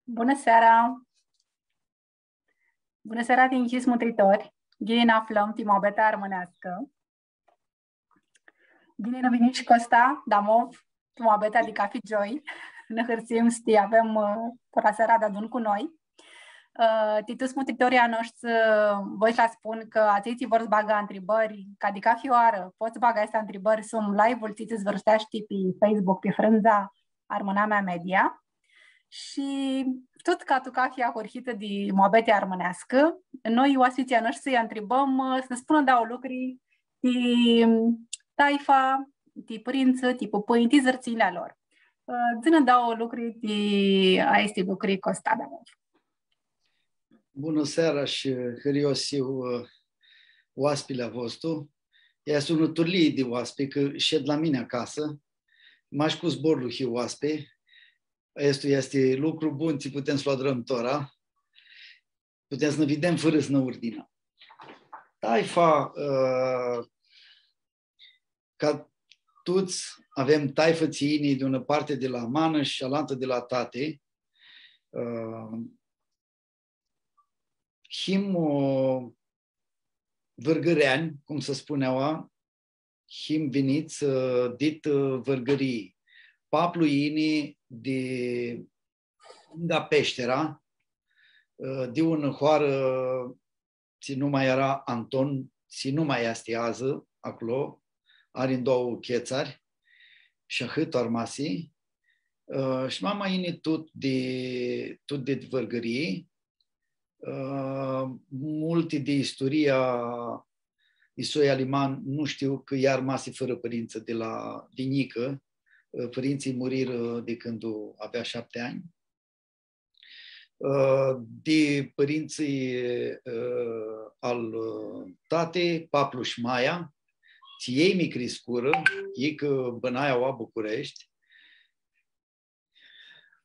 Bună seara! Bună seara, tinchiți mântuitori! Ghine aflăm timobeta armânească. Ghine nu vini și Costa, Damov, timobeta di Cafi Joy. Ne hârțim sti, avem pora seara de adun cu noi. Titus mântuitoria noștri, voi la spun că ațiții vor baga întrebări, ca di Cafi oară, poți baga asta întrebări, sunt live-ul, titus vârsteaști pe Facebook, pe frânza Armâna mea media. Și tot ca tu cafia horhită de moabete armânească, noi oasfiția noștri să-i întrebăm, să ne spună dau lucruri de taifa, de părință, de pupăi, de zărțile lor. Țină dau lucruri de a este lucruri Costa de mult. Bună seara și hăriosiu oaspilea vostru. Ea sună turlii de oaspe, că șed la mine acasă. M-aș cu zborul hi oaspe. Este lucru bun, ți putem să lua drămtora. Putem să ne vedem fără să ne urdină. Taifa, ca toți avem taifă țiinii de una parte de la mană și alaltă de la tate. Him vărgăreani, cum se spuneau, him veniți dit vărgării. Paplu inii de Peștera, de un hoară, ți nu mai era Anton, ți nu mai este ază acolo, are în două chețari și ahât armasi. Și mama inii tot de vărgării. Multe de istoria Isoi Aliman nu știu că i-a rămas fără părință din Nică. Părinții muriră de când avea 7 ani. De părinții al tate, Paplu și Maia, ți ei mi crescură, ei că bănaia o București,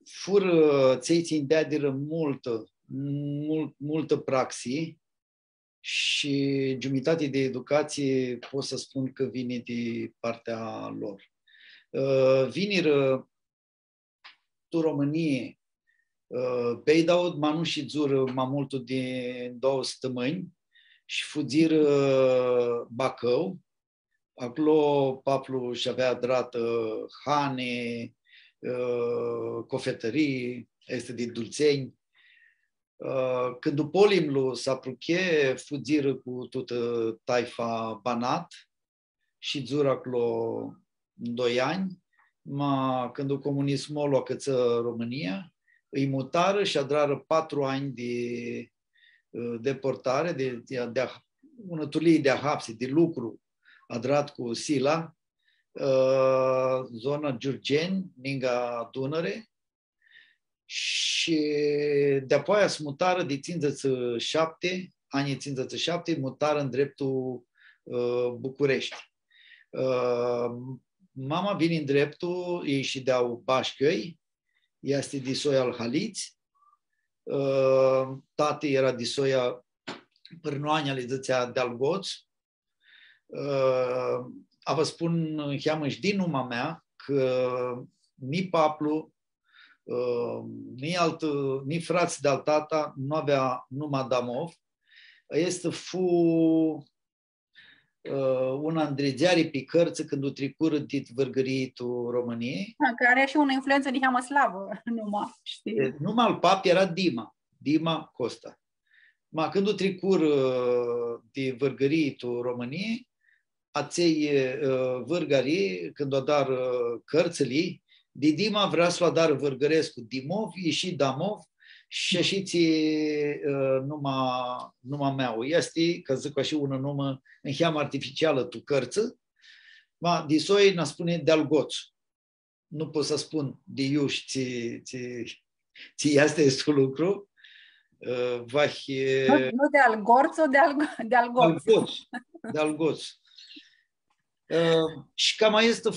fură ți-ei țindeadiră multă praxie și jumătate de educație pot să spun că vine de partea lor. Viniră tu Românie, Beidaud, manu și zură mamultul de 2 săptămâni și fugiră Bacău. Acolo Paplu și avea drată hane, cofetării, este de dulțeni. Când după Olimlu s-a pruche, fugiră cu toată taifa Banat și zură acolo 2 ani, când comunismul a căță România, îi mutară și adrară 4 ani de deportare, de una tulie de ahapsi, de lucru, adrat cu Sila, zona Giurgeni, Ninga Dunăre, și de-apoi se mutară de 57, anii 57, mutară în dreptul București. Mama vine în dreptul, ei și deau Bașcăi, este de soia al Haliți, tate era de soia Pârnoania, le zicea de-al Goț. A vă spun, cheamă și din numa mea, că ni Paplu, ni frați de-al tata nu avea numai Damov, este una îndregeare pe cărță când o tricură dit vărgăritul României. Care are și o influență de cheamă slavă, numai, știi? Numai al pap era Dima Costa. Când o tricură de vărgăritul României, aței vărgării, când o dar cărțălii, de Dima vrea să-l dar vărgărescu Dimov, ieși Damov, și ieșiți numai meu. Este, că zic așa una numă, în cheamă artificială tu cărță, de soi ne spune de-al Goț. Nu pot să spun de iuși ți este lucru. Nu de-al Gorț, o de-al Goț. De-al Goț. Și cam mai este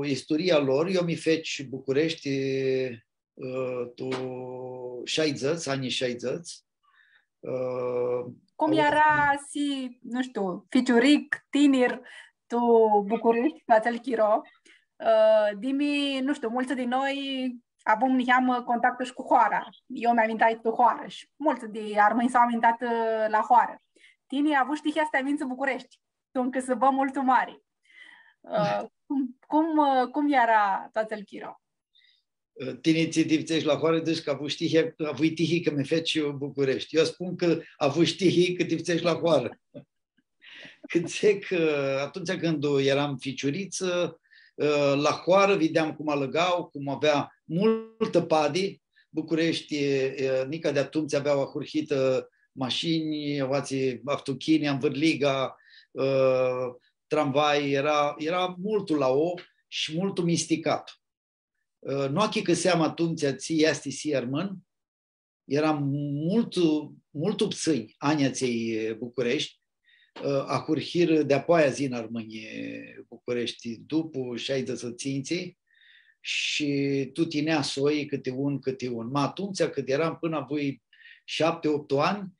istoria lor. Eu mi feci București tu 60, anii 60. Cum era nu știu, ficiuric, tinir, tu București, la țel Chiro, dimi, nu știu, mulți din noi Avem niam contactul și cu hoara. Eu mi-am invitat pe hoară și mulți de armâni s-au invitat la hoară. Tine a avut știi asta în București. Tu încă să bă mult mare. Cum era toată Chiro? Tine ți divțești la hoară, deci că avui tihi că mi feci eu București. Eu spun că avui tihi că divțești la hoară. Când zic că atunci când eram ficiuriță, la hoară vedeam cum alăgau, cum avea multă padi. București, nica de atunci aveau ahurhită mașini, oații aftuchini, învârliga, tramvai, era multul la o și multul misticat. Nu achi că seama atunci ții asti si armân, era mult psâi ania ții București, ahurhir de apoaia zi în Armânie București, după șaidă să ținții, și tu tinea soi câte un. Ma atunci, când eram până voi 7-8 ani,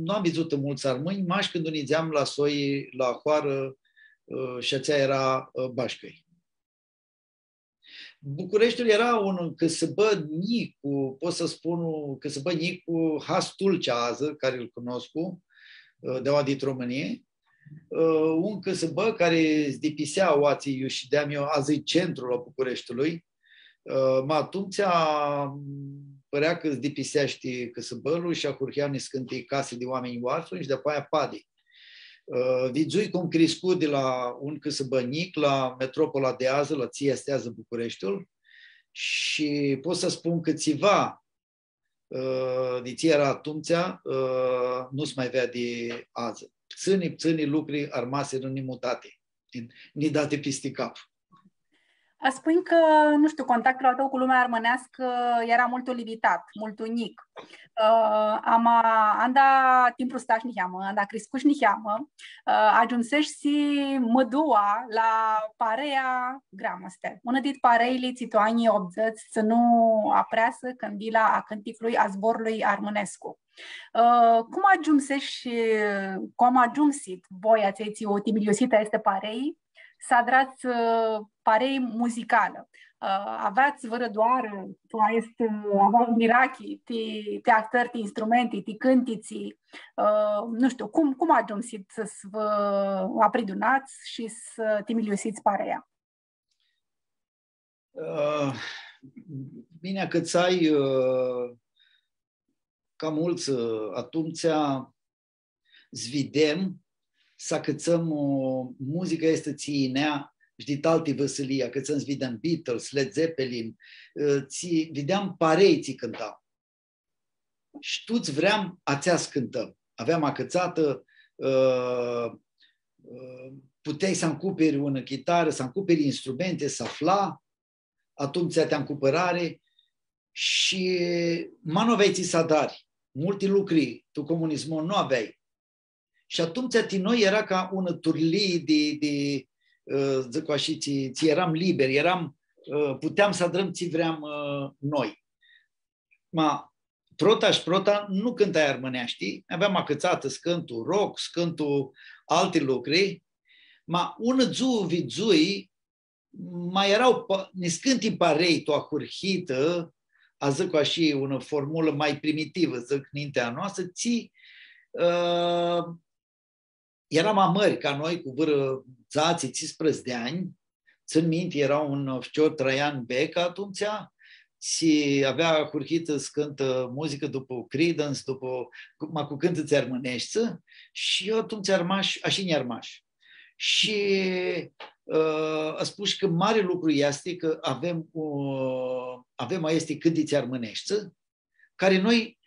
nu am văzut mulți armâni, mași când unizeam la soi, la hoară, și aceea era Bașcăi. Bucureștiul era că se bă Nicu, pot să spun că se bă Nicu Has Tulcează, care îl cunosc, de o adit Românie, un că se bă care zdipisea oații eu și de-am eu azi centrul la Bucureștiului, ma atunci părea că zdipiseaște că se bălu și acurheam scântii case de oameni oarfăni și de-apoi padi. Vizui cum crescut de la un Căsăbănic la metropola de azi, la ție estează Bucureștiul, și pot să spun că țiva de ție era atunci, nu se mai vede de azi. Pțânii lucruri armase în imutate, ni date peste cap. Spun că, nu știu, contactul tău cu lumea armânească era mult limitat, mult unic. Anda timpul staș niheamă, anda crescuș niheamă, ajunsești si mădua la parea gramastea. Una dit pareili țitu anii 80 să nu apreasă cândila a cânticului a zborului armânescu. Cum ajunsești, cum ajunsit voi ați o timiliosită este parei, să adrați parei muzicală. Aveați vără doar, tu aveai mirachi, te actări, te instrumente, te cântiți, nu știu, cum ajunsit să vă apridunați și să timiliosiți pareia? Bine, că ți-ai ca mulți atunci zvidem să cățăm muzica este țiinea și de talte văsălia, că ți-am zvidem Beatles, Led Zeppelin, vedeam parei ți cântau. Și tu-ți vream ațea cântăm. Aveam acățată, puteai să încuperi una chitară, să încuperi instrumente, să afla, atunci te-am cumpărare și nu aveai ți să dari. Multe lucruri, tu comunismul nu aveai. Și atunci noi era ca una turlie de zic așa, ți eram liberi, puteam să adrăm ți vream noi. Ma trota și prota nu cântai armânești, aveam acățată scântul rock, scântul alte lucruri, ma una vizui, mai erau scântii parei, tu acurhită, a zic așa, una formulă mai primitivă, zic, mintea noastră, eram amări ca noi cu vâră zații 15 de ani, țin minte, era un oficior Traian Beca atunci, și avea curhită să cântă muzică după Creedence, cu cântă-ți armânești, și eu atunci armaș, așa ne-armaș. Și a spus că mare lucru este că avem este cântiți armânești, care noi,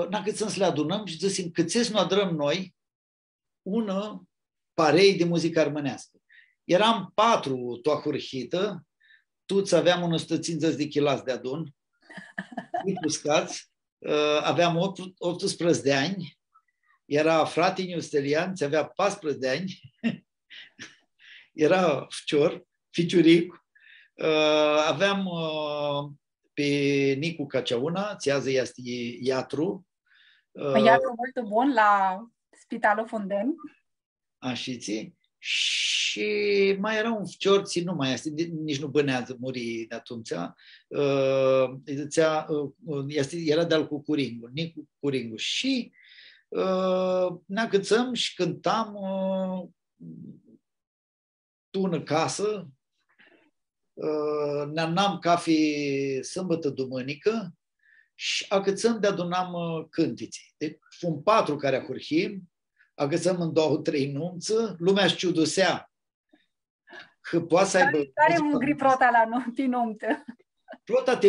n-a să le adunăm și zicem că ți nu adrăm noi una parei de muzică armânească. Eram 4 toahurhită, toți aveam 150 de kilați de adun, aveam 18 de ani, era frate Stelian, ți avea 14 de ani, era ficiuric, aveam pe Nicu Caceauna, ți azi este Iatru. Iatru mult bun la Spitalul Funden. Așiți. Și mai era un fiorții, nu mai este, nici nu bânează, muri de atunci. Era de-al Cucuringu, Nicu Cucuringu. Și ne agățăm și cântam tună casă, ne annam cafe sâmbătă, dumânică și agățăm de adunam cântiții. Deci, fum 4 care ahurhim, agățăm în 2-3 nunță, lumea își ciudusea că poate să aibă... Care mângri prota la nuntă? Prota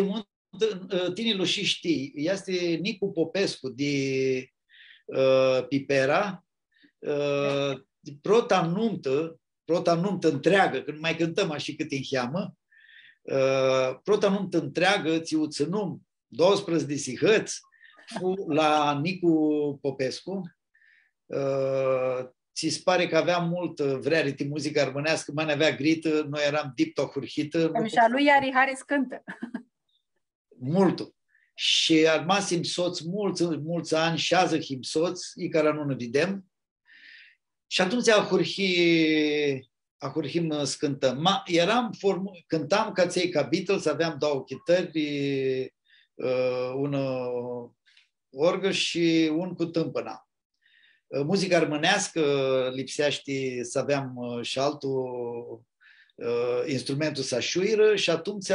tinilul și știi, este Nicu Popescu de Pipera, prota nuntă întreagă, când mai cântăm așa cât în cheamă, prota nuntă întreagă, ți-o ținum 12 de sihăți la Nicu Popescu. Ți-ți pare că avea mult vreariti muzică armânească, mai n-avea grită, noi eram diptohurhită. Și a lui Iari Haris cântă. Multul. Și armasim soți mulți ani, 6 soți, i care nu ne vedem. Și atunci ahurhim scântăm. Cântam ca ței ca Beatles, aveam 2 chitări, una orgă și un cu tâmpăna. Muzica armânească lipsea, știi, să aveam și altul instrumentul să șuiră și atunci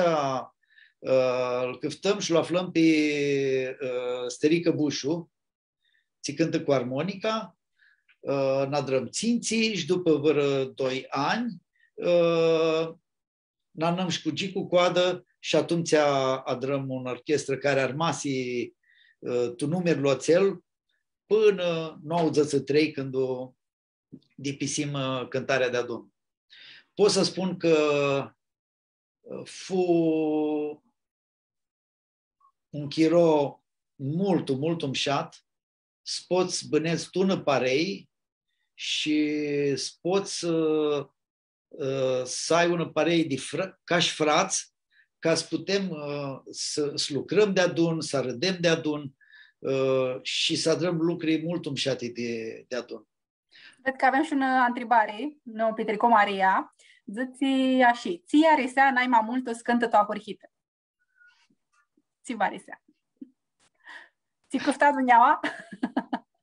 îl câftăm și îl aflăm pe Sterică Bușu, ți cântă cu armonica, n-adrăm ținții și după vreo 2 ani n-anăm și cu gicu coadă și atunci adrăm un orchestră care armasi tu numeri loțel până 93 când o dipisim cântarea de adun. Pot să spun că fu un chiro mult umșat, spoți băneți tună parei și spoți să ai un parei ca și frați, ca să putem să lucrăm de adun, să râdem de adun și să adrăm lucruri mult umșate de adun. Cred că avem și o întrebare, nu, Petrico Maria. Ziți așa, ție aresea n-ai mai mult o scântă tu ahurhită. Ți va aresea. Ți câfta Duneaua?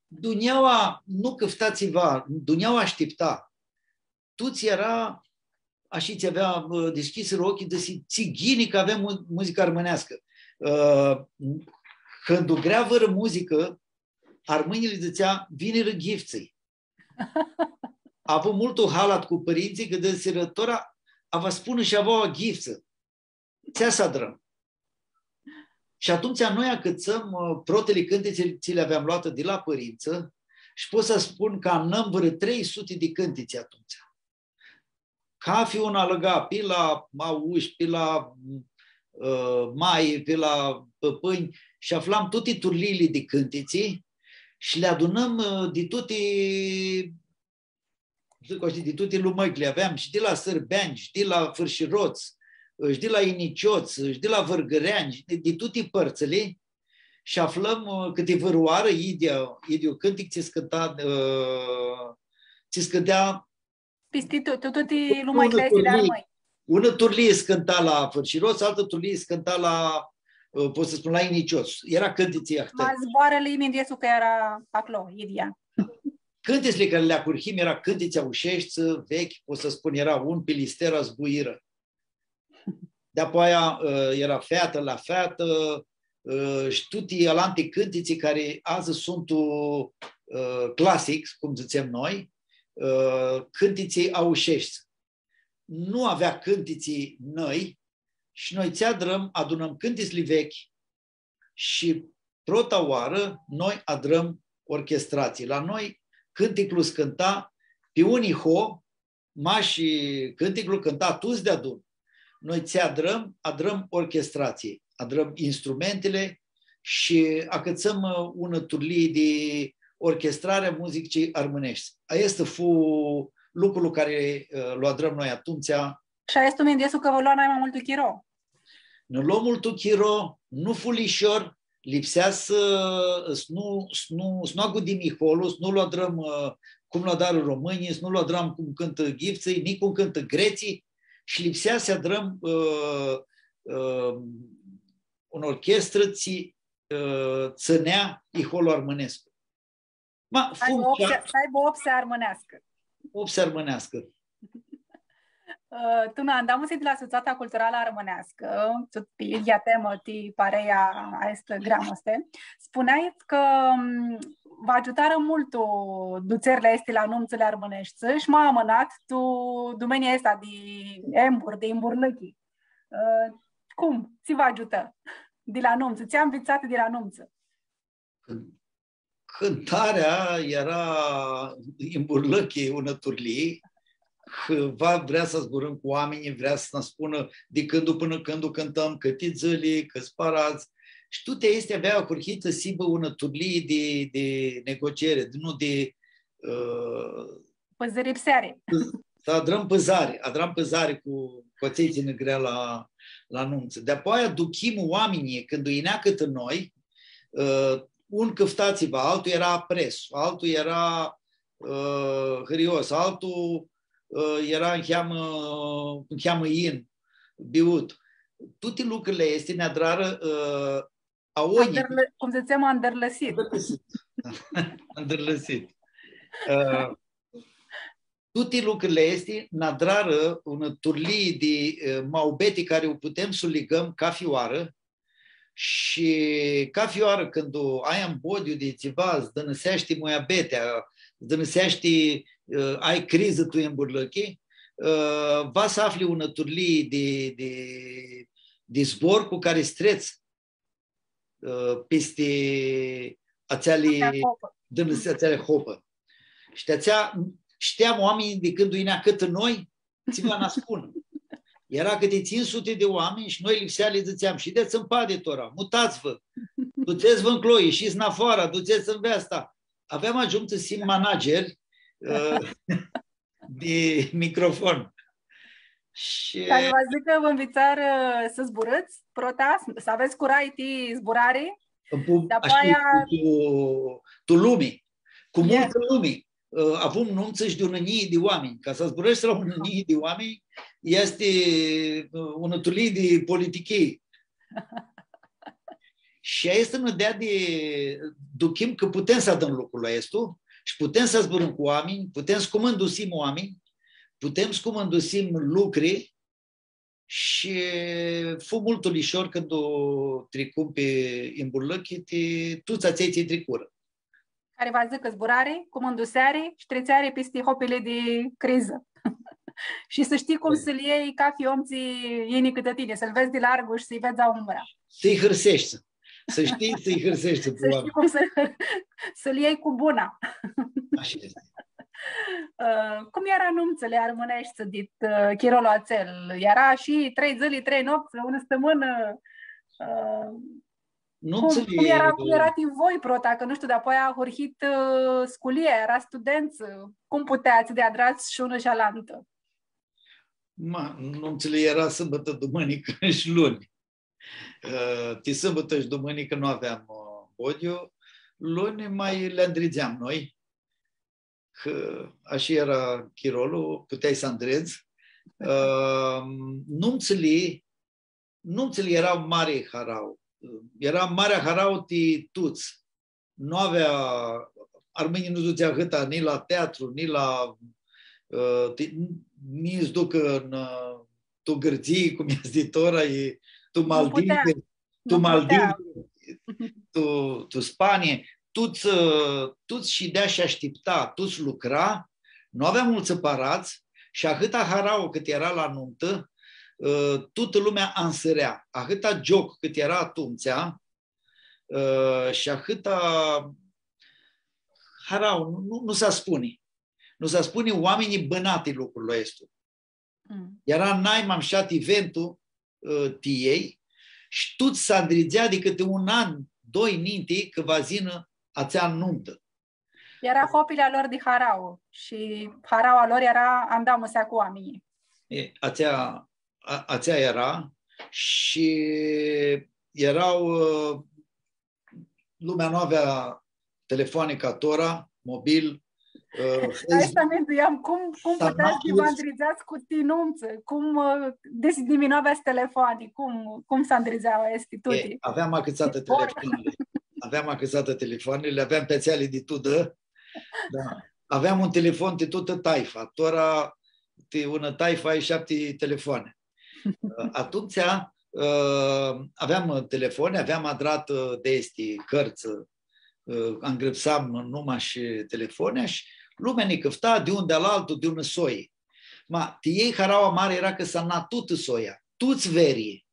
Duneaua nu câfta țiva, Duneaua aștepta. Tu ți era, așa ți avea deschis ochii de țighinii că avem muzică armânească. Când o grea vără muzică, armâinile zicea, vine răghifții. A avut multul halat cu părinții, că de sărătora a vă spune și avea o ghifță. Ți-a să adrăm. Și atunci noi acățăm protele cântițe, ți le aveam luată de la părință și pot să spun că am vreo 300 de cântițe atunci. Ca fi una lăga pe la mauși, pe la mai, pe la păpâni și aflam toate turliile de cântiții și le adunăm de toate lumăcile. Aveam și de la sărbeani, și de la fârșiroți, și de la inicioți, și de la vărgăreani, de toate părțile și aflăm câte văroară idio cântic ți scădea Pisti toate lumăile astea de armăi. Una turlie scânta la fârșiroți, altă turlie scânta la, pot să spun, la inicioți. Era cântiții ahtări. Ma zboarele imediat că era acolo, Idia. Cântițele care le acurhim era cântiți aușești, vechi, pot să spun, era un pilistera zbuiră. De-apoi era feată la feată, și tuti alante cântiții care azi sunt clasic, cum zicem noi, cântiții aușești. Nu avea cântiții noi și noi adunăm cântițile vechi și prota oară noi adrăm orchestrații. La noi cânticul scânta pe unii mași cânticul cânta tuzi de adun. Noi adrăm orchestrații, adrăm instrumentele și acățăm una turlie de orchestrare a muzicii armânești. Asta fu lucrul care l-o adrăm noi atunci. Și este un mendesul că vă lua mai mult chiro. Nu luăm mult chiro, nu fulișor, lipsea să nu agudim iholul, să nu-l adrăm cum la darul românii, nu la dram cum cântă ghivții, nici cum cântă greții și lipsea să adrăm un orchestră țănea iholo armânescu. Să aibă opse armânească. Opse armânească. Tu andamos de la Societatea Culturală Armânească, ja temo ti pareja a este gramoste. Spuneai că vă ajutară mult duțerile este la nunțele armânești și m-a amânat tu domenia asta de embur, de imburlăchi. Cum? Ți vă ajută de la nunță? Ți-am învățat de la nunță? Cântarea era imburlăchi, una turlii. Vrea să zburăm cu oamenii, vrea să ne spună de când până când cântăm, câte zile, câți parați. Și toate astea avea curhită sibă una turlie de negociere, nu de... Păzări pseare. Adram păzare cu coțeiții negrea la nunță. De-apoi duchim oamenii, când îi cât noi, un căftați-vă, altul era pres, altul era hrios, altul era în cheamă in, biut. Toate lucrurile este neadrară a onii. Cum se țema îndărlăsit. Îndărlăsit. Toate lucrurile este neadrară un turlie de maubeti care o putem să ligăm ca fioară și ca fioară când ai în bodiu de ceva, îți dănăsește moiabetea, îți dănăsește ai criză tu în burlăchi, va să afli una turlie de zbor cu care streți peste ațeale hopă. Și știam oamenii de când uinea cât noi, ți-vă năspun. Era câte 500 de oameni și noi lipsea le ziceam, și de-ți în pade tora, mutați-vă, duceți-vă în cloi, ieșiți în afară, duceți în vesta. Aveam ajuns să simt manageri de microfon. Și... Care vă zic că vă învățar să zburăți, să aveți curaj zburare. Tu lumii, cu multă lumii. Avem nunțăși de 1.000 de oameni. Ca să zburăști la 1.000 de oameni, este un tulie de politichei. Și este în ideea de duchim că putem să dăm locul la estul și putem să zburăm cu oameni, putem să comandusim oameni, putem să comandusim lucruri și fu mult ușor când o tricum pe imburlăchi, tu ți-ai tricură. Care va zic că zburare, comanduseare și trețeare peste hopele de criză. Și să știi cum să-l iei ca fi omții ieni câte tine, să-l vezi de largul și să-i vezi a umbra. Să-i hârsești. Să știi să-i hârsești. Să știi cum să-l iei cu buna. Așa este. Cum era nunțele armânești, dit Chirolo Ațel? Era și 3 zile, 3 nopți, o stămână... Cum era din voi, prota? Că nu știu, de-apoi a hurhit sculie, era studență. Cum puteați de adrați și unul și alantă? Nunțele era sâmbătă, dumânică și luni. De sâmbătă și dumânică nu aveam bodiu, luni mai le îndrigeam noi. Că așa era chirolul, puteai să îndrezi. Nunțele erau mare harau. Era marea harau de tuți. Nu avea, armenii nu ducea hâta nici la teatru, nici la nici ducă în tu gârții, cum e zitora, tu Maldive, tu Spanie, tuți și dea și aștepta, tuți lucra, nu avea mulți separați și ahâta harau cât era la nuntă, toată lumea ansărea. Ahâta joc cât era atunci și ahâta harau, nu s-a spune. Nu s-a spune oamenii bănate lucrurile astea. Era n-ai șat eventul tiei și tot s-a îndrigea de câte un an, 2 ninte că va zină ațea nuntă. Era hopile lor de harau și haraua lor era andamăsea cu oamenii. Ațea era și erau, lumea nu avea telefoane ca tora, mobil, Asta ne gândeam, cum puteți divandrizați cu tinumță, cum diminuaveți telefonii, cum s-a îndrizeau esti tutti. Aveam acățată telefoanele. Aveam pețeale de tudă. Da. Aveam un telefon de tută taifa. Tora una taifa ai 7 telefoane. Atunci aveam telefoane, aveam adrat de esti, cărți, îngrăpsam numai și telefoane și lumea ne căfta de unde la altul, de ună soi. Ma, ei haraua mare era că s-a natut soia, tuți verii.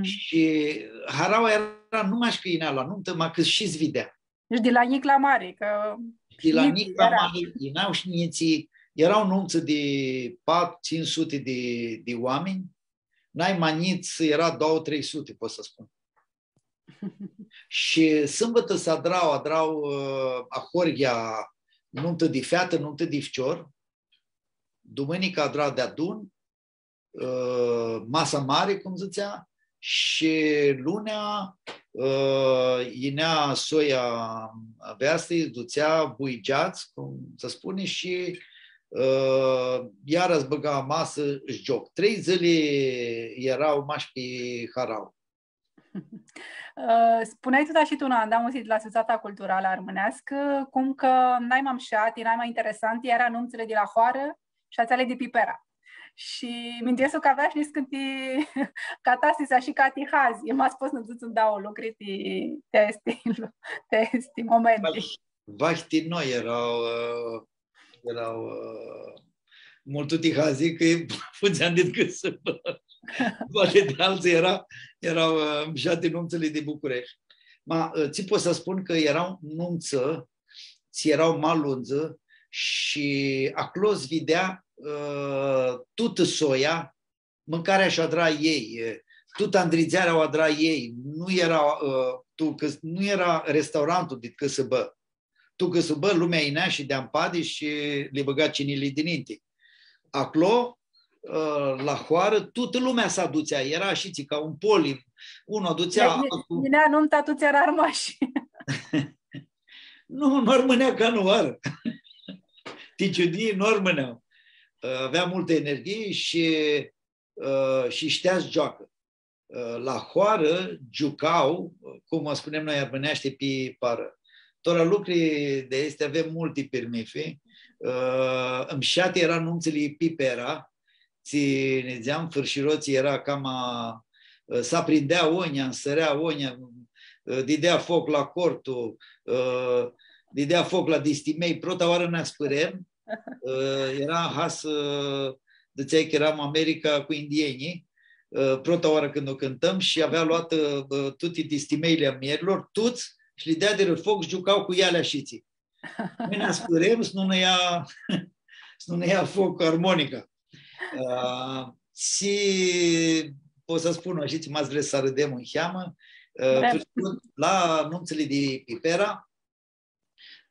Și haraua era numai și că inea la nuntă, ma că și-ți videa. Deci de la nic la mare, că... De la nic la mare, ineau și nieții, erau nunță de 400-500 de oameni, n-ai maniți, era 200-300, pot să spun. Și sâmbătă se adrau ahorghia nuntă de feată, nuntă de ficior, dumânica adrau de adun, masa mare, cum zicea, și lunea inea soia veastei, duțea buigeați, cum se spune, și iar îți băga masă și joc. 3 zile erau mași pe harau. Spuneai tu, și tu, Nanda, am auzit la Societatea Culturală Armânească, cum că n-ai mai șat, n-ai mai interesant, era anunțele de la Hoară și ațele de Pipera. Și mi-interesul că avea și niscânti catastisa și catihazi. M-a spus nu să dau lucriti testi momenti. Vahti noi erau mult tihazi că făceam decât să poate de alții erau mșate nunțele de București. Ma, ți pot să spun că erau nunță, ți erau malunță și acolo îți vedea tută soia, mâncarea și adra ei, tută andrizearea o adra ei, nu era restaurantul de căsăbă. Tu căsăbă, lumea inea și de-am pade și le băga cinile dininte. Acolo, la Hoară, toată lumea se aducea, era și ca un poli, unul aducea... Inea nunta, tu ți-era armași. Nu rămânea ca nu Hoară. Ticiudii nu rămâneau. Avea multă energie și ștea-ți joacă. La Hoară jucau, cum spunem noi armâneaște, pe pară. Tora lucruri de este avem multe permife. În șate era nunțele Pipera, ne ziceam, fârșiroții era cam s-a prindea onia, însărea onia, didea foc la cortul, didea foc la distimei, prota oară ne spărem, era has, dățeai că eram America cu indienii, prota oară când o cântăm și avea luat toate distimeile a mierilor, tuți, și le dea de răfoc și jucau cu ele așiții. Noi ne spărem să nu ne ia foc armonica. Și pot să spun, și m-ați vrea să râdem în cheamă, la nunțele de Pipera,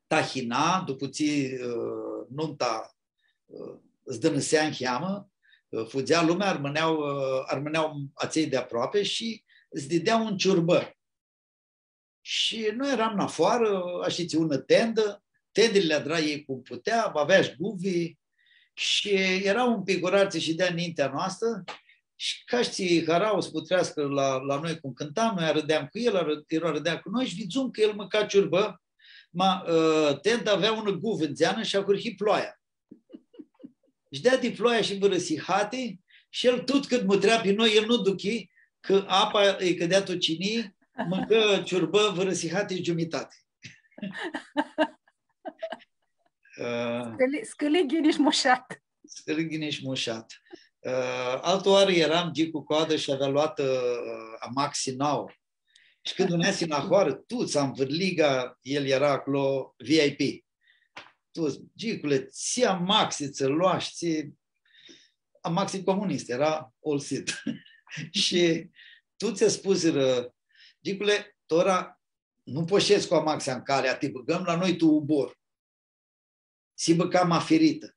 tahina, după ce nunta zdănăsea în cheamă, fugea lumea, armâneau aței de aproape și îți dădeau un ciurbă. Și noi eram în afară, așiți, ună tendă, tendele le adra ei cum putea, avea și guvii, și erau un pic orații și de-a înaintea noastră și ca știi, harau să putrească la noi cum cântam, noi râdeam cu el râdea cu noi și vizum că el mânca ciurbă, tenda avea un guv în zeană și a curhit ploaia. Și dea de ploaia și vărăsihate și el tot cât mutrea pe noi, el nu duchi, că apa îi cădea tocinii, mâncă ciurbă vărăsihate și jumitate. Scălighiniș mușat. Scălighiniș mușat. Altă oară eram cu coadă și avea luat Amaxinau. Și când uneasi în ahoară, tu ți-am vârliga, el era acolo VIP. Tu, Gicule, ți Amaxi, ți luași, ți... Amaxi comunist, era olsit. Și tu ți-a spus, Gicule, tora, nu poșeți cu Amaxia în calea, te băgăm la noi tu ubor. Si băcam aferită.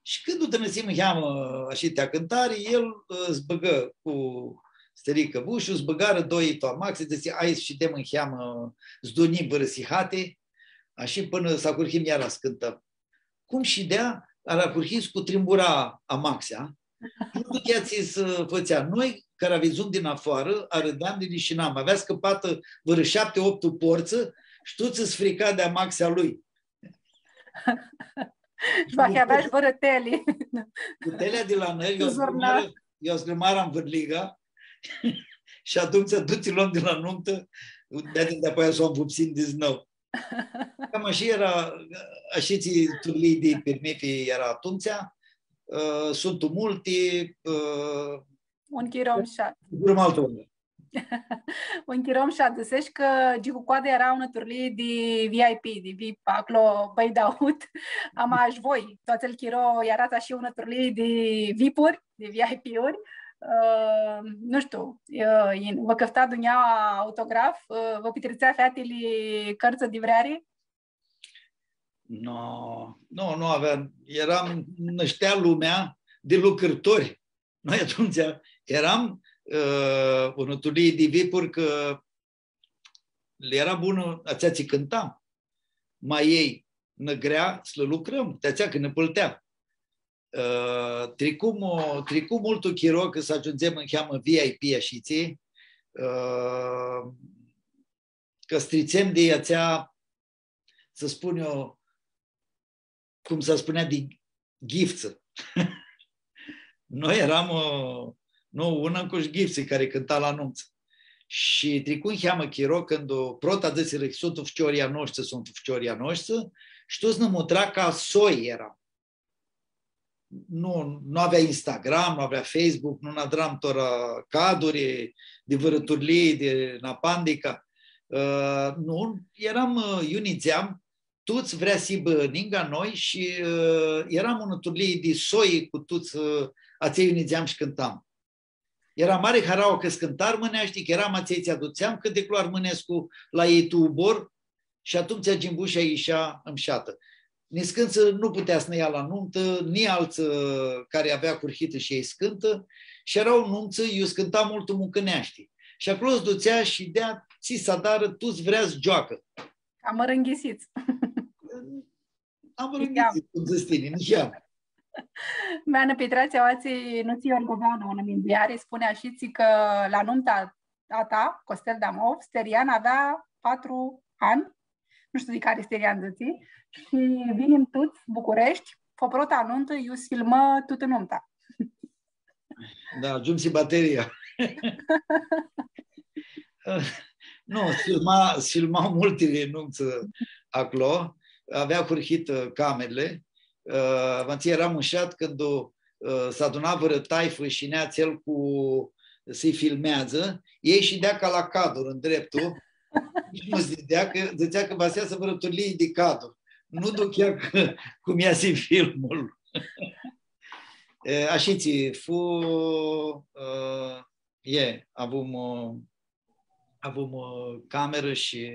Și când nu tănăsim în cheamă așitea cântare, el îți băgă cu stărică bușul, îți băgară doi toamaxe, zicea, aici și dem în cheamă zdonim bărăsihate, Așa până s-a curhim iara scântăm. Cum și dea, a curhis cu trimbura a Maxia, nu duceați să fățea. Noi, care aveți zoom din afară, arădeam de lișinam. Avea scăpată vreo 7-8 porță și tu ți-ți frica de-a Maxia lui. Și va avea și vărătelii. Putelea de la noi, eu zgrămara în vârliga și atunci du-ți luăm de la nuntă, de apoi s-o învupsim din nou. Cam așa era, așa ți turlii de permifi era atunci, sunt multe. Un chirom șat. Un chirom șat. Găsești că Gicu Coadă era un turlii de VIP, de VIP, acolo băi daut. Am aș voi, toți el chiro era și un turlii de VIP-uri, de VIP-uri. Nu știu, vă căfta dunia autograf, vă pitrețea fetele cărță de vreare? Nu avea. Năștea lumea de lucrători. Noi atunci eram un turlii de VIP-uri că le era bună, ația ți cântam. Mai ei năgrea să le lucrăm, te-ația că ne păltea. Tricu multul chiro că să ajungem în cheamă VIP așiții, că strițem de ația, să spun eu, cum se spunea, de ghifță. Noi eram una cu ghifții care cânta la anunț. Și tricu în cheamă chiro când o prota dăsile sunt ficioria noștri, și tu s-nămutra ca soi era. Nu avea Instagram, nu avea Facebook, nu nadram tora caduri de vărăturlii, de napandica. Nu, eram iunițeam, tuți vrea să ibă ninga noi și eram un turlii de soi cu tuți aței iunițeam și cântam. Era mare harau că scântar mâneaști, că eram aței ți-aduțeam cât de clar mânescu la ei tu ubor și atunci gimbușa ieșea în șată. Niscânță nu putea să ne ia la nuntă, ni alți care avea curhită și ei scântă, și erau nunță, eu scântam mult muncăneaști. Și acolo îți ducea și dea ți sadară, tu-ți vrea-ți joacă. Am mărânghisiți. Am mărânghisiți, cum zici tine, nici ea. Mea Petrația oații nu ți Orgoveanu, un mindiare, spune așa că la nunta a ta, Costel Damov, Sterian avea 4 ani, nu știu de care Sterian dății, și vinim toți București, poprota nuntă, eu filmă tot în nunta. Da, ajungi bateria. Nu, filmau multe nunță acolo, avea curhit camerele. Eram înșat când s-a adunat vără taifă și nea țel cu să-i filmează, ei și dea ca la cadru în dreptul, nici nu zicea că basează vărăturlii de cadru. Nu ducea cum ia și filmul. Așa ți avem cameră și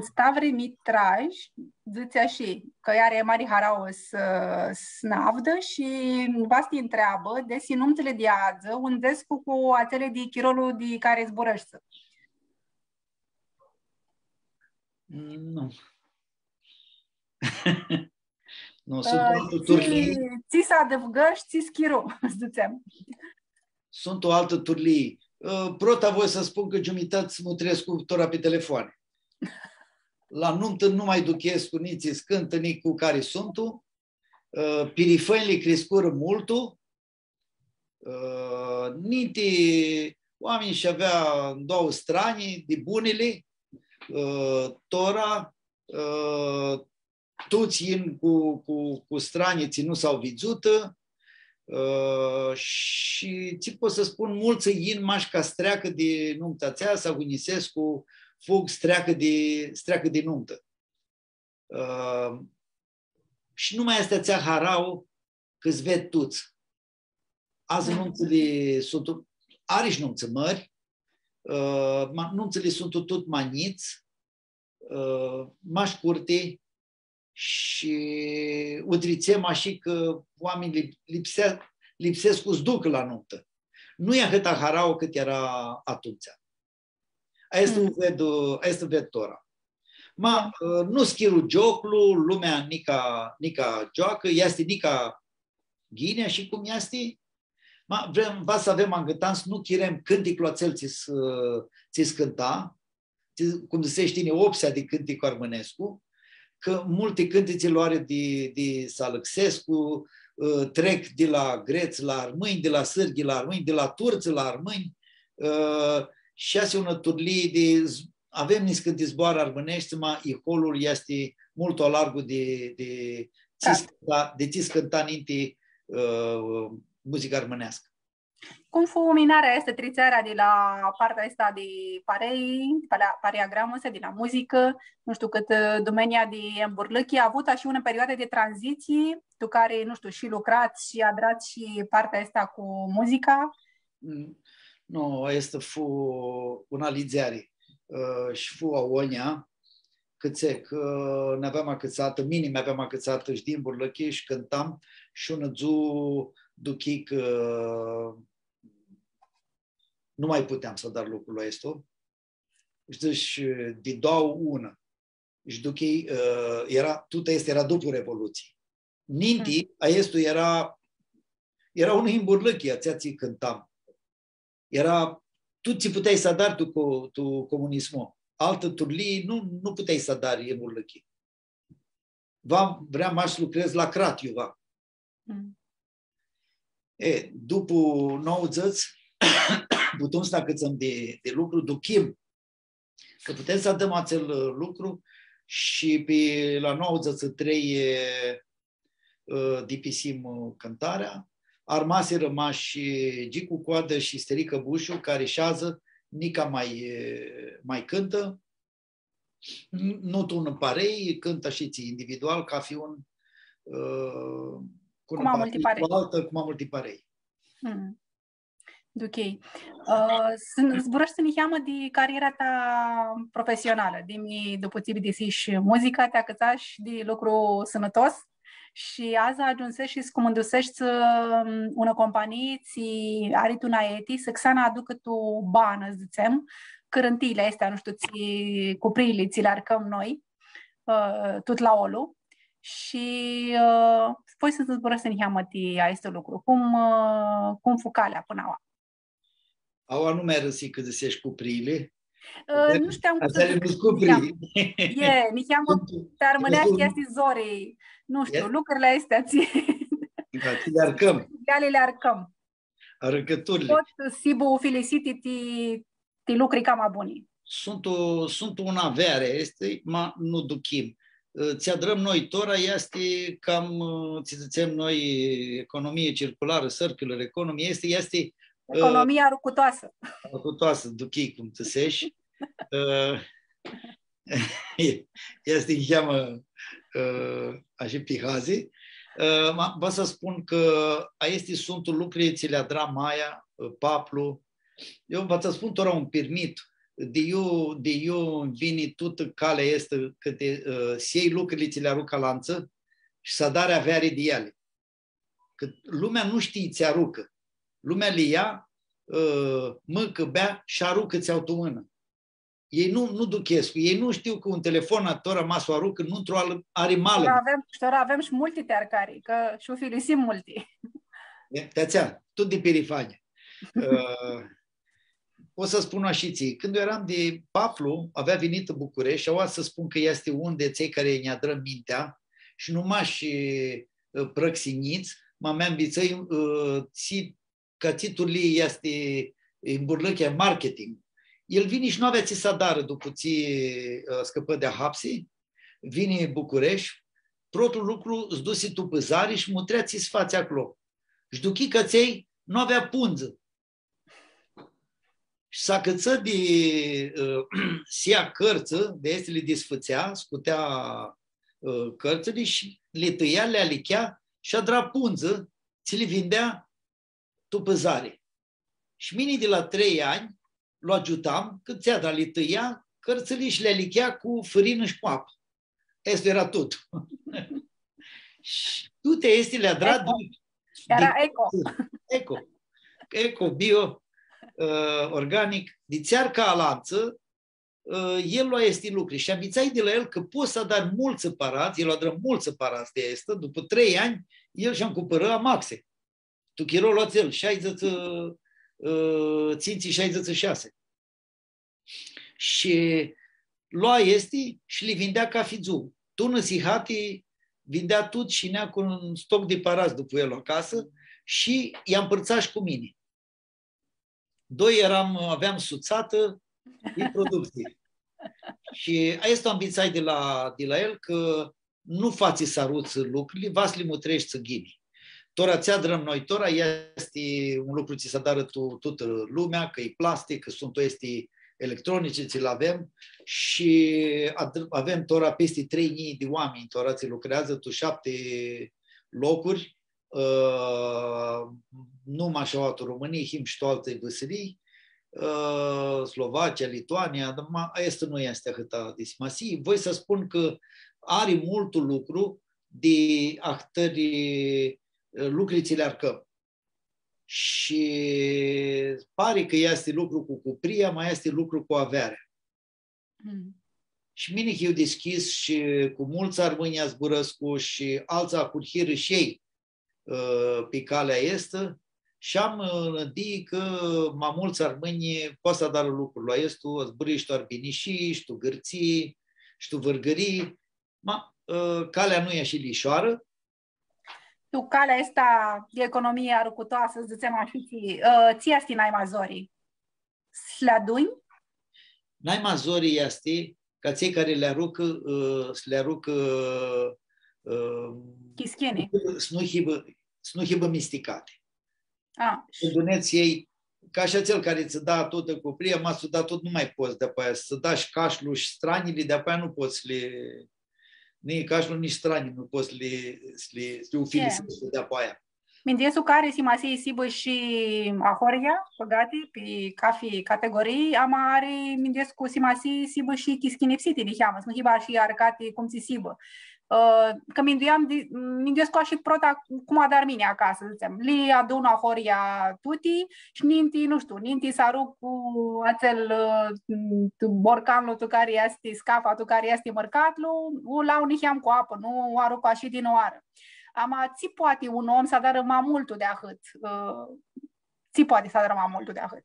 Stavri Mitraj zice așa, că are mari harau snavdă și vasti întreabă de sinumțele de adză unde cu atele de chirolul de care zburășță. Nu. Nu, sunt altă turlii. Ți s-a adăugăși, ți schiro, ziceam. Sunt o altă turlii. Prota voi să spun că jumătăți Mutrescu tora pe telefoane. La nuntă nu mai duchesc cu nici scântă, nici cu care sunt. Pirifăinile crescură multul. Nici oamenii și avea 2 strani de bunele. Tora, toți in cu straniții nu s-au vizută. Și ți pot să spun, mulți in mașca streacă de nunta țea, sau Unisescu, fug streacă de nuntă. Și nu mai este țea harau că-ți ved tuți. Azi nunțele sunt, are și nunță mări, nunțele sunt tot maniți, maș curte, și utrițem așa că oamenii lipsesc cu-ți duc la nuntă. Nu e atâta harau cât era atunci. Este vedtora. Nu schiru joclu, lumea nica joacă, este nica ghinea și cum este. Vrem să avem angătans, nu chirem cânticul acel ți cânta, cum zicești tine, opsea de cântic armânescu, că multe cântițe luare de Salăxescu trec de la greți la armâni, de la sârghi la armâni, de la turți la armâni, și asta e una turlie de... Avem niște cânti zboară armânești, iholul este mult o largul de ți cânta ninte muzica armânească. Cum fu minarea este trițarea de la partea asta de pareiagramul ăsta, de la muzică, nu știu cât domenia de îmburlăchie, a avut și una perioadă de tranziție, tu care, nu știu, și lucrați și adrați și partea asta cu muzica? Nu, este fu una liziare. Și fu a onia, că ne aveam acățată, minim aveam acățată și din burlăchie și cântam și un zu duchic nu mai puteam să dar lucrul ăsta. Și de două una. Și duchii era după Revoluție. Ninti, aiestu era un în burlăchie, ați cântam. Tu ți puteai să dar tu comunismul. Altă turlii nu puteai să dar în burlăchie. Vreau să lucrez la Cratiu. După 90, putem să câțăm de lucru, duchim, că putem să dăm acel lucru și la 93 dipisim cântarea. Armase rămași Gicu Coadă și Sterică Bușu, care șează, nica mai cântă. Nu tu în parei, cântă și ții individual, ca fi un cum am multiparei. Ok. Zburăși să ne cheamă de cariera ta profesională, după ți desiși muzica, te acățași de lucru sănătos și azi ajunsești și scumândusești una companie, ți ari tu naeti, să xana aducă tu bană, zicem, cărântile astea, nu știu, ți cuprile, ți le arcăm noi, tot la olu. Și poi să zburăși să ne cheamă de acest lucru. Cum fu calea până acum? Aua nu mai răsi că zicești cuprile. Nu știam cum să zic. Ne cheamă pe armânească este zorei. Nu știu, lucrurile astea ți le arcăm. Le arcăm. Arăcăturile. Tot sibu feliciti ti lucri cam buni. Sunt un avere, este, ma nu duchim. Ți adrăm noi tora, este cam, ți zicem noi, economie circulară, circular economie, este economia rucutoasă. Rucutoasă, duchii, cum țăsești. Este, îi cheamă așa pihazi. Vă să spun că este sunt lucruri, ți le adra Maia, Paplu. Eu vă să spun tora un permit. De eu vine tot calea este că să iei lucrurile, ți le arucă lanță și să dare avere de ele. Că lumea nu știe, ți arucă. Lumea le ia, mâncă, bea și aruncă ți-au tu mână. Ei nu duchesc. Ei nu știu că un telefon ator rămas o aruncă, nu într-o are mală. Avem și multe tearcari, că și-o filisim multe. Te-ațea, tot de perifanie. O să spun așa ție. Când eu eram de Paplu, avea venit în București și au să spun că este unde cei care ne adră mintea și numai și prăxiniți, m-am bițăi că titulii este în burlăchea marketing. El vine și nu avea ți sadară după ți scăpă de hapsi, vine în București, totul lucru îți dusi tu pe zari și mutrea ți fați acolo. Și duchi că ți nu avea punză. Și s-a căță de sia cărță, de este le desfățea, scutea cărțile și le tăia, le alichea și adra punză, ți le vindea tu pe zare. Și mine de la 3 ani l-o ajutam, că ți-a dat, le tăia cărțile și le alichea cu fărină și cu apă. Asta era tot. Și tu este le adra era eco. Eco, bio, organic, de țearca alanță, el lua este lucruri și ambițai de la el că poți să dar mulți separați, el a dat mulți separați de este, după 3 ani, el și-a cumpărat amaxe. Tu chirol luați el, 60 ținții 66. Și lua este și le vindea ca fizu. Tu năsihati vindea tot și nea cu un stoc de parați după el acasă și i-a împărțat și cu mine. 2 aveam suțată de producție. Și asta ambițai de la el că nu faci să aruți lucrurile, vas li mutrești să ghini. Tora ți-a drăm noi, tora este un lucru ți se dară toată lumea, că e plastic, că sunt este electronice, ți-l avem și avem tora peste 3.000 de oameni, tora ți lucrează, tu 7 locuri, numai așa o România, him și toate văsării, Slovacia, Lituania, dar asta nu este atâta de masiv. Voi să spun că are multul lucru de ahtări lucrurile arcăm. Și pare că este lucru cu cupria, mai este lucru cu averea. Și mine eu deschis și cu mulți armâni zburăscu și alții cu hiră și ei pe calea este și am di că mai mulți armâni poate să dară lucrul la estul, zburi și tu arbinișii, și tu gârții, și tu vârgării. Calea nu e și lișoară. Tu calea asta de economie arucutoasă, să zicem așa, ți asti n-ai mazorii. Sleaduni? N-ai mazorii este ca cei care le arucă chischini. Nu hibă misticate. Și duneți ei, ca așa cel care îți da toată copria, m-a dat tot, nu mai poți de-apă aia. Să da și cașlul și stranile, de-apă aia nu poți le... Nici cașlul, nici stranii nu poți le ufilisezi de-apă aia. Mindiesul care si masii sibă și ahoria, păgate, pe cafi categorii, ama are mindescu si masii sibă și chischinipsiti, diheamă, nu hiba și arcate cum ți sibă. Că mindescu și prota cum a dar mine acasă, zicem, li adună ahoria tuti și ninti, nu știu, ninti s-a rupt cu acel borcanul tu care este scafa, tu care este mărcatlu, la un hiam cu apă, nu arupa și din oară. Ama ți poate un om să dară mai multul de ahât. Ți poate să dară mai multul de ahât.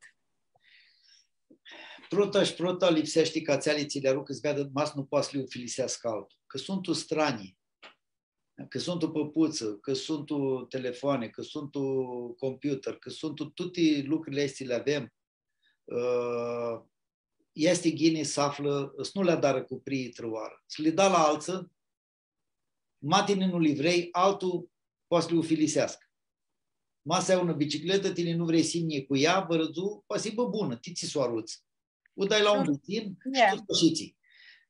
Prota lipsește ca ți-ale aruc că-ți vedă, mas nu poate să le ufilisească altul. Că sunt tu stranii, că sunt tu păpuță, că sunt tu telefoane, că sunt tu computer, că sunt tu toate lucrurile astea le avem. Este ghine să află, să nu le dară cu prii trăoară. Să le da la alță, matine nu li vrei, altul poate să le ufilisească. Masa e una bicicletă, tine nu vrei simnie cu ea, vărăzu, poate să-i bună, tiți s-o aruți. O dai la un butin și tu sfârșiți.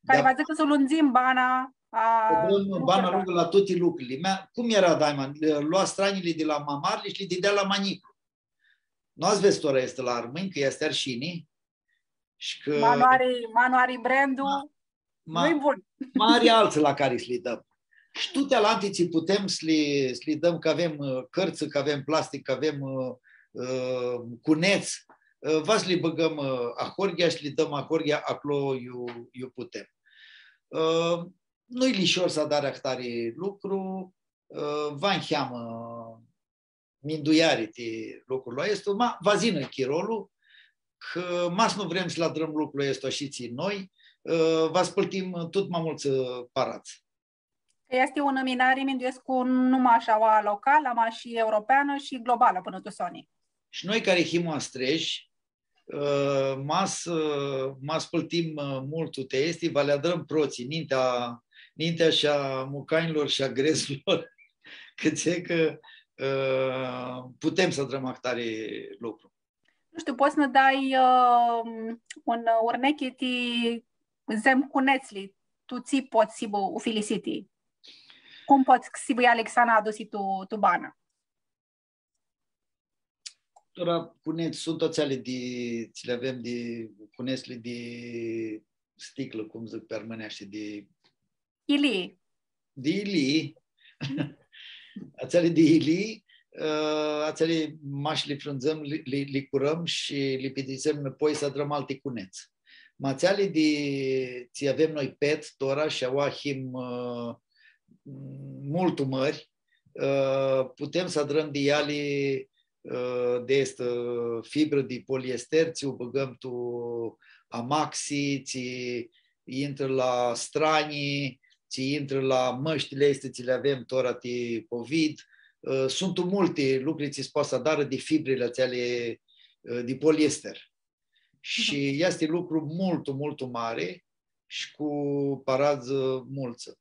Care va zice că să lunzim bana bana rugă la toate lucrurile. Cum era Daiman? Lua stranile de la mamarle și le dădea la manicul. Nu ați văzut ora este la armâni, că este arșinii. Și că... Manuari brandul nu-i bun. Mari alții la care să le dăm. Și tu talantiții putem să le dăm, că avem cărță, că avem plastic, că avem cuneți. Va să le băgăm ahorghia și le dăm ahorghia, acolo eu putem. Nu-i lișor să dare ahtare lucru, va încheamă minduiare de lucrul ăsta, va zină chirolul, că mas nu vrem să la drăm lucrul ăsta și ții noi, va spăltim tot mai mulți parați. Este o nominare minduiescu numai așa locală, ama și europeană și globală până tu Sony. Și noi care him astreji, mas spăltim mult te este, va le adrăm proții, nintea și a mucainilor și a grezilor, că putem să drăm actare lucru. Nu știu, poți să ne dai un urnechiti zem cunețli, tu ți poți să o feliciti. Cum poți să Alexandra adusi tu bană? Ora, cuneți, sunt toți ale ți le avem de cunețli de sticlă, cum zic pe armâneaște, de... Ilii. De ilii. Ațele de ilii, ațele mași le frânzăm, le curăm și le pitizăm înapoi să adrăm alte cuneți. Mațiali ți avem noi pet, tora și awahim mult mări, putem să adrăm de iali de este fibră de poliester, ți-o băgăm tu amaxi, ți intră la stranii, ți intră la măștile astea, ți le avem tora de COVID. Sunt multe lucruri ți poate să dară de fibrele ațele de poliester. Și este lucru mult mare și cu parază mulță.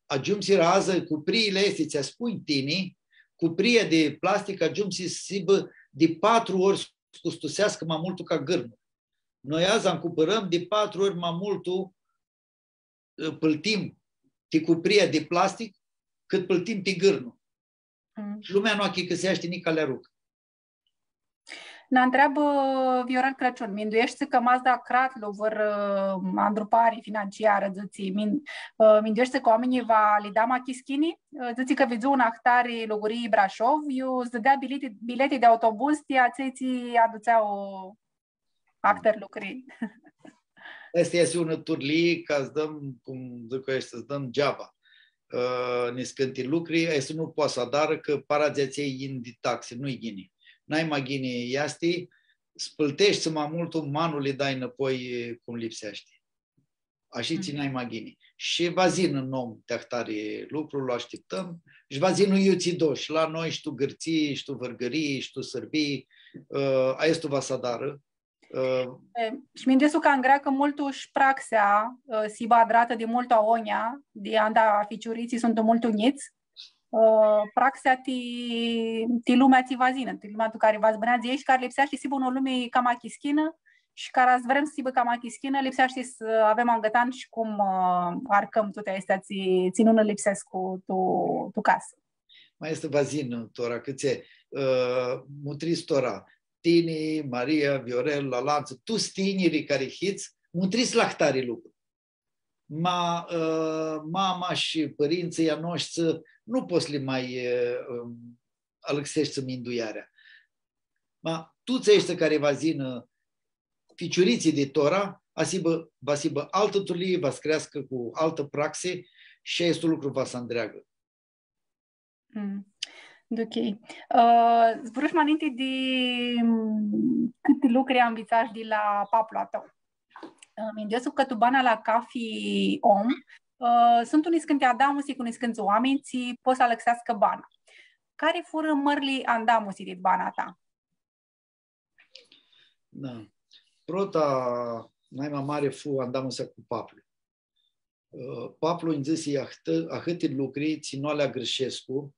Ajungi rază cu priile astea, ți-a spui tine, cu prie de plastic ajungi să sibă de 4 ori scustusească mai multul ca gârnul. Noi azi am cumpărăm de 4 ori mai multul pâltim de cuprie de plastic cât pâltim pe gârnul. Lumea nu a chicăsește nici calea rucă. Ne întreabă Vioran Crăciun, minduiește că Mazda Kratlu vor andrupari financiară, zății, minduiește că oamenii va li da machischini, zății că vizu un ahtari logurii Brașov, eu îți dădea bilete de autobuz, tia ți aduțeau actări lucrări. Asta este un turli ca să dăm, cum zic eu, să dăm geaba. Ne scânti lucruri, este nu poate să adară că paraziației in de taxe, nu-i ghini. N-ai mai ghini iasti, spăltești mai mult, manul le dai înapoi cum lipsește. Așa ți n-ai mai ghini. Și va zin în om te-ahtare lucrul, îl așteptăm. Și va zin eu ți doși. La noi și tu gârții, și tu vărgării, și tu sărbii. Aia tu va să adară. Și mindesu că în greacă multuși praxea si badrată de multă onia, de anda ficiuriții sunt mult uniți. Praxea ti lumea ți va zină, ti lumea tu care va zbânează ei și care lipsește si bună lume cam achischină și care azi vrem să sibă cam achischină, lipsește să avem angătan și cum arcăm toate astea, ți nu ne lipsesc cu tu casă. Mai este vazin, tora, câțe mutris tora. Tini, Maria, Viorel, la lanță, tu stinierii care hiți, mutris lahtari lucru. Mama și părinții a noștri nu poți le mai alăxești minduiarea. Tu ți-ești care va zină ficiuriții de Tora, va sibă altă tulie, va crească cu altă praxe și este lucru va să îndreagă. Ok. Zbruș mai înainte de câte lucruri am învățat de la papul tău. Mindesul că tu bana la cafi om, sunt unii scânti adamusi, unii scânti oameni, ți poți să alăxească bana. Care fură mărli andamusi de bana ta? Da. Prota mai mare fu andamusa cu paplu. Paplu în zis ahâti lucri, ținoalea Grășescu,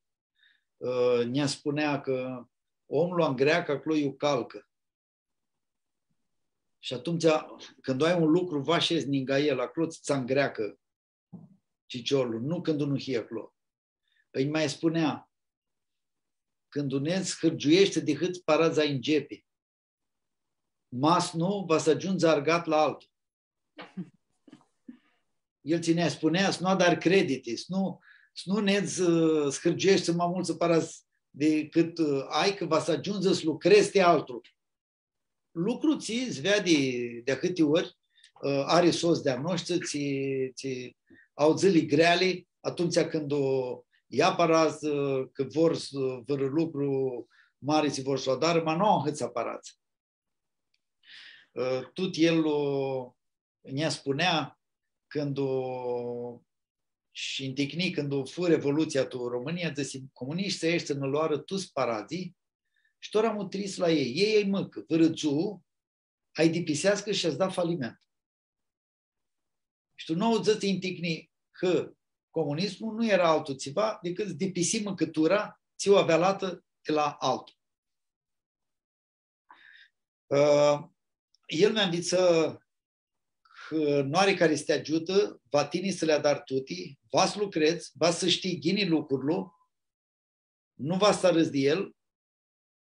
ne spunea că omul în greacă acolo iu calcă. Și atunci, când ai un lucru, va șezi ninga el, acolo ți-a îngreacă ciciorul, nu când nu hie acolo. Îi mai spunea, când uneți hârgiuiește de hâți paraza îngepe. Mas nu, va să ajungi argat la altul. El ținea, spunea, să nu dar credite, să nu ne-ți hârgiuiește mai mult să parazi decât ai, că va să ajungi să lucrezi de altul. Lucru ți vede de câte ori are sos de-a noștri, ți au zile greale atunci când o ia paraz, că vor lucru mare ți vor să dar, ma nu au hâți aparați. Tot el ne spunea când și în tehnic, când o fu revoluția tu România, de comuniști ăștia ne luară toți parazii și tot am utris la ei. Ei îi măcă, vărățu, ai dipisească și ați da faliment. Și tu nu auzi în tehnic că comunismul nu era altul ceva decât dipisi măcătura ți-o avea lată de la altul. El mi-a zis că nu are care să te ajută, va tine să le dar tuti, va să lucrezi, va să știi ghini lucrurile, nu va să râzi de el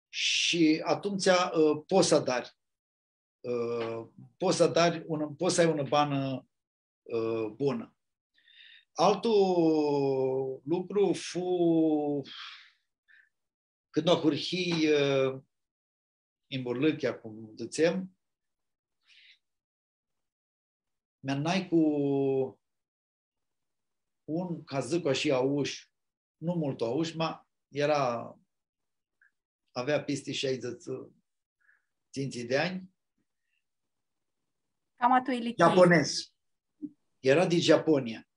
și atunci poți să dari. Poți să ai o bană bună. Altul lucru fu când o curhi în Burlâchea, cum ziceam, mi-a cu un, ca zic și auș, nu mult auș, ma avea peste 60 ținții de ani. Cam atuili. Japonez. Era din Japonia.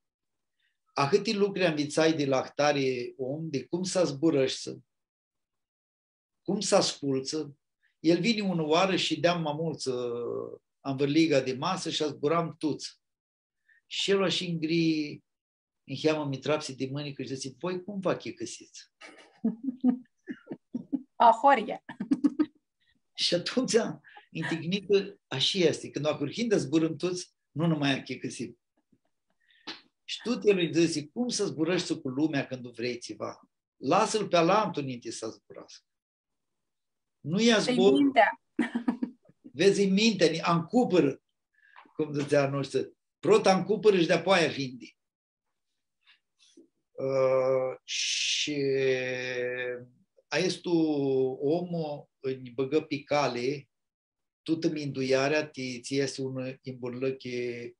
A câte lucruri învățai de la tare om, de cum să zburășță, cum să asculță. El vine ună oară și deam mai mulți am vârliga de masă și zburam tuți. Și el și îngri, în cheamă mitrapsi de mânică și zice, voi cum fac e căsiți? Ahorie. Și atunci, în tehnică, așa este. Când o curhindă zburăm toți, nu numai a checăsit. Și tu te lui zice, cum să zburăști cu lumea când vrei ceva? Lasă-l pe alantul înainte să zburască. Nu ia zbor. Vezi în minte, am cupăr, cum zicea noastră. Prot am cupăr și de-apoi vinde. Și este omul în băgă pe cale, toată minduiarea, ți este un imburlăche,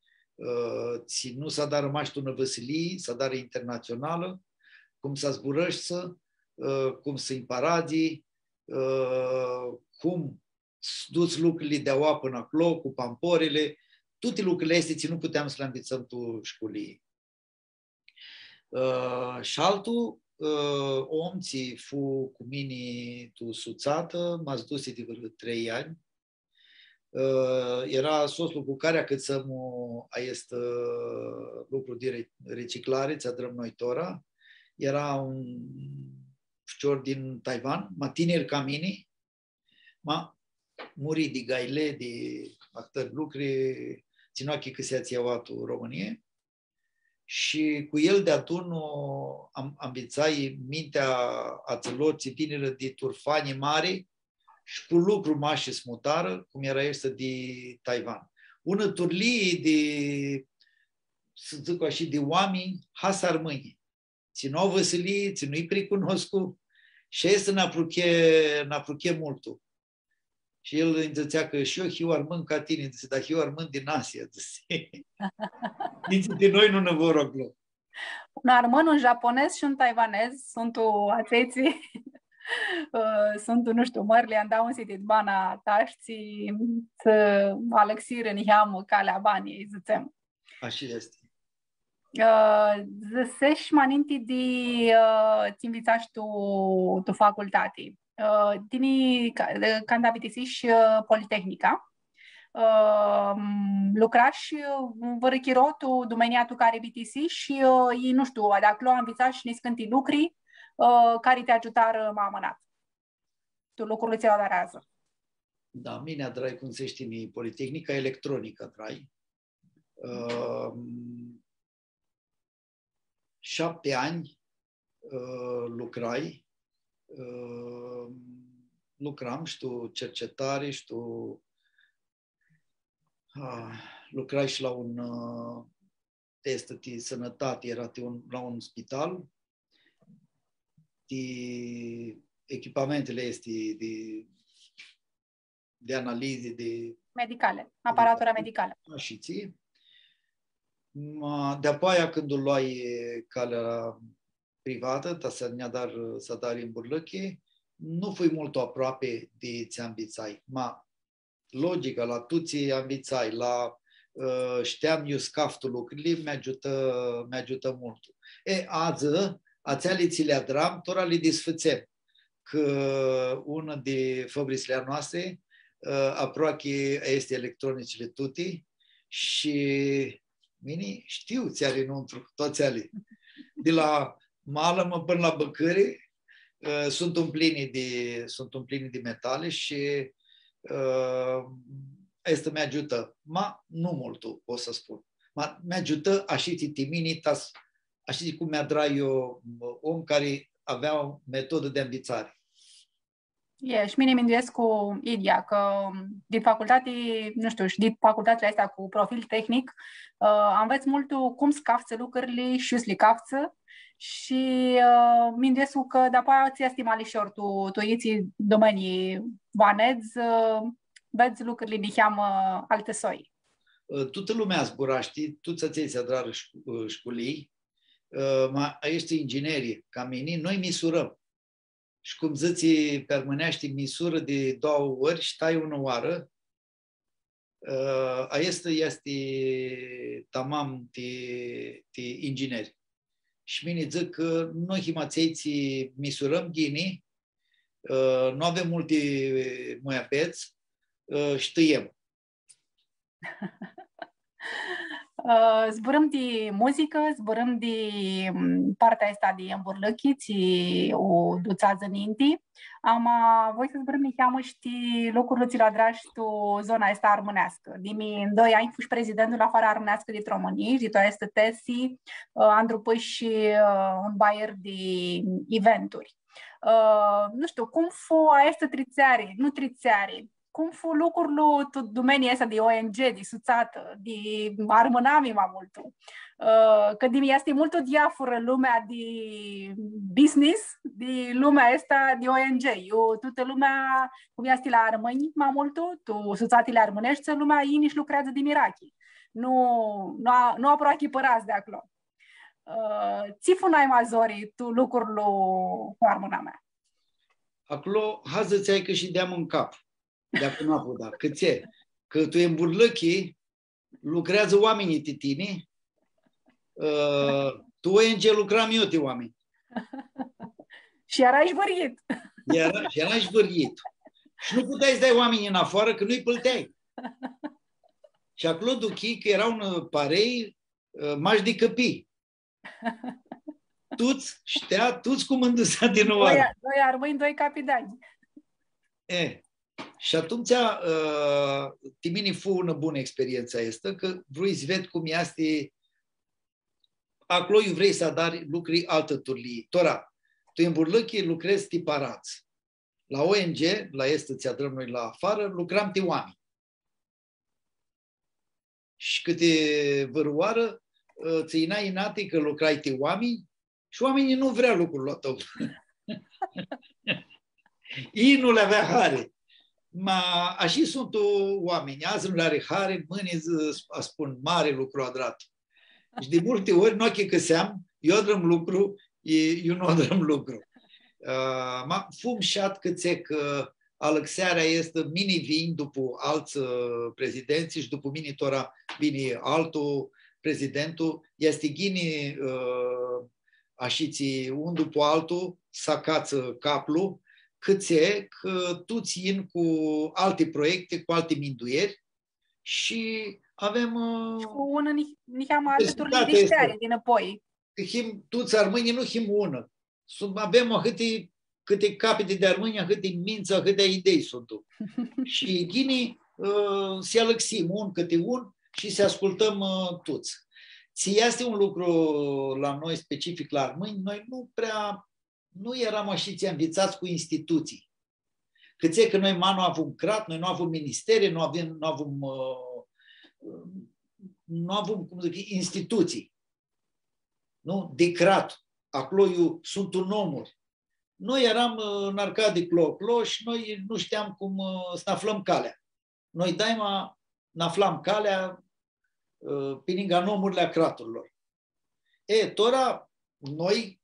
ți nu s-a dat rămași ună văsilii, s-a dat internațională, cum să zburăști, cum să-i paradii, cum duți lucrurile de-aua până acolo, cu pamporile, toate lucrurile astea nu puteam să le învățăm tu școlii. Și altul, om ți fu cu mine tu suțată, m-ați dus de vreo 3 ani. Era soțul cu care cât să mă este lucru de reciclare, ți-adrăm noi tora. Era un șcior din Taiwan, mai tineri ca mine, m-a murit de gaile, de actări lucruri, ținoachii că se-a țiauatul României. Și cu el de atunci am învățat mintea ațelor țitinilor de turfani mari și cu lucru mași smutară, cum era este de Taiwan. Ună turlie de, să zic așa, de oameni hasar mâini. Ținau văsălii, ținui precunoscu și este n-apruche multul. Și el înțățea că și eu hiu armând ca tine, zice, dar hiu armând din Asia, zice. Nici de noi nu ne vor roglo. Un armân, un japonez și un taiwanez sunt atleții, sunt, nu știu, mărli, andau în sitit bana tașții, să alexire în hiamă calea banii, zicem. Așa este. Zăsești maninti de ți-invițași tu facultate. Tini, când avitisiși Politehnica, lucrași vărăchiro tu domenia tu care vitisi și nu știu, de acolo am vițat și niscânti lucri care te ajutară mamănat. Tu lucrurile ți-o darează. Da, mine adrai, cum se știe, Politehnica electronică adrai. 7 ani lucrai, lucram, știu, cercetare, știu, lucrai și la un test de sănătate, era la un spital, echipamentele este de analize, de medicale, aparatura medicală. Și ție. De-apoi când o luai calea privată, s-a dat în burlăche, nu fui mult aproape de ți ambițai. Ma logica, la tu ți ambițai, la știam eu scaftul lucrurile, mi-ajută mult. Azi, ațeale ți le adram, tora le desfățem. Că una de fabricile noastre, aproape este electronicile tuti și mine știu ți are înăuntru, toți ale. De la mală până la băcări sunt umplini de metale și asta mi-ajută. Ma nu mult, o să spun. Ma mi-ajută așa timinitas, așa cum mi-a drat eu om care avea o metodă de învățare. Și mine mi-nduiesc cu Idia, că din facultate, nu știu, și din facultatea astea cu profil tehnic, înveți mult cum scafță lucrurile și le cafță și mi-nduiesc că de-apoi ți estimali și tu iți domenii vanezi, vezi lucrurile de cheamă alte soi. toată lumea zbura, știi, tu ți-ai să școlii, ma este inginerie, ca mine, noi misurăm. Și cum ziți permânești misură de 2 ori și tai 1 oară, este tamam de ingineri. Și mine zic că noi himațeiții misurăm ghinii, nu avem multe moiapeți, știem. Zburăm de muzică, zburăm de partea asta de îmburlăchiți, o duțază ninti. Voi să zburăm de cheamă și lucrurile la dragi tu zona asta armânească. Dimi în 2 ani fuși prezidentul la afara armânească de România, și to este tesi, andrupăși un baier de eventuri. Nu știu, cum fu asta trițeare, nu trițeare, cum fu lucrurile tot domeniul ăsta de ONG, de suțată, de armânami mai mult. Că este mult o diafură lumea de business, de lumea asta de ONG. Eu, toată lumea, cum este la armâni mai mult, tu suțatile armânești, lumea ei nici lucrează de mirachi. Nu aproache părați de acolo. Ți funai mazori tu lucrurile cu armâna mea? Acolo, hază-ți ai că și deam în cap. De acum n-a putut, că ți-e? Că tu e în burlăchii, lucrează oamenii de tine, tu ONG lucram eu de oameni. Și erai șvârghit. Și erai șvârghit. Și nu puteai să dai oamenii în afară, că nu-i pâlteai. Și acolo duchi că era un parei maș de căpii. Tuți ștea, tuți cum îndusea din nou. 2 armâni, 2 capitani. Și atunci, timini fu una bună experiența asta, că vrei să vezi cum este, acolo vrei să adari lucruri alături. Tora, tu în burlăchi lucrezi tiparați. La ONG, la este ți adrăm noi la afară, lucram de oameni. Și câte văruară, ți inai inate că lucrai de oameni și oamenii nu vrea lucrul la tău. Ei nu le avea hare. Așa sunt oameni. Azi nu le are hare, mâine spun mare lucru adrat. Și de multe ori, nu că seam, eu adrăm lucru, eu nu adrăm lucru. Fum șat că alăxearea este mini-vin după alți prezidenți și după mini tora vine altul prezidentul, este ghini așiții un după altul, sacață capul, câțe că tu țin cu alte proiecte, cu alte minduieri și avem... Și cu una nici am alte turni de șteare din apoi. Toți armânii nu him una. Avem câte capete de armâni, câte mință, câte idei sunt. Și ghinii se alăxim un câte un și se ascultăm toți. Ți este un lucru la noi specific la armâni, noi nu eram așa învițați cu instituții. Cât că noi nu avem crat, noi nu avem ministere, nu avem cum zic, instituții. Nu? De crat. Acolo eu sunt un omuri. Noi eram în Arcadi Clo și noi nu știam cum să ne aflăm calea. Noi daima ne aflam calea pe lângă nomurile craturilor. Tora, noi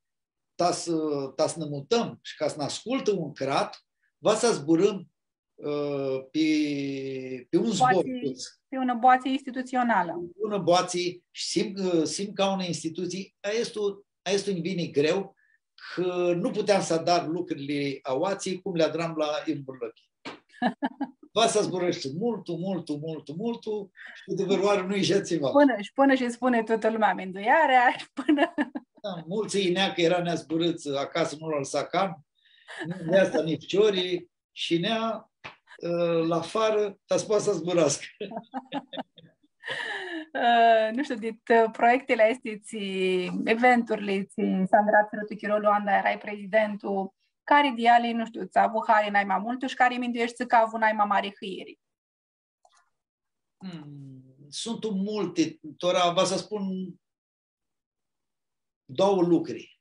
ca să ne mutăm și ca să ne ascultă un crat, va să zburăm pe un zbor. Pe una boață instituțională. Una boață și simt ca una instituție. Este un vine greu că nu puteam să adar lucrurile a oații cum le adram la Imburlăchi. Va să zburăște multul și de văroare nu ieșea ceva. Până și spune toată lumea amenduiarea, până... Da, mulți inea că era neazburâți acasă, nu l-au sacan, nu asta nici ciorii și nea la afară, dar se poate să zburască. Nu știu, dit proiectele astea, eventurile, Sandra Țărătuchirolu, Anda, erai prezidentul, care diale, nu știu, ți-a avut hare n-ai mai mult și care mintuiești că a avut n-ai mai mare hâieri? Sunt multe, tora, vă să spun 2 lucruri.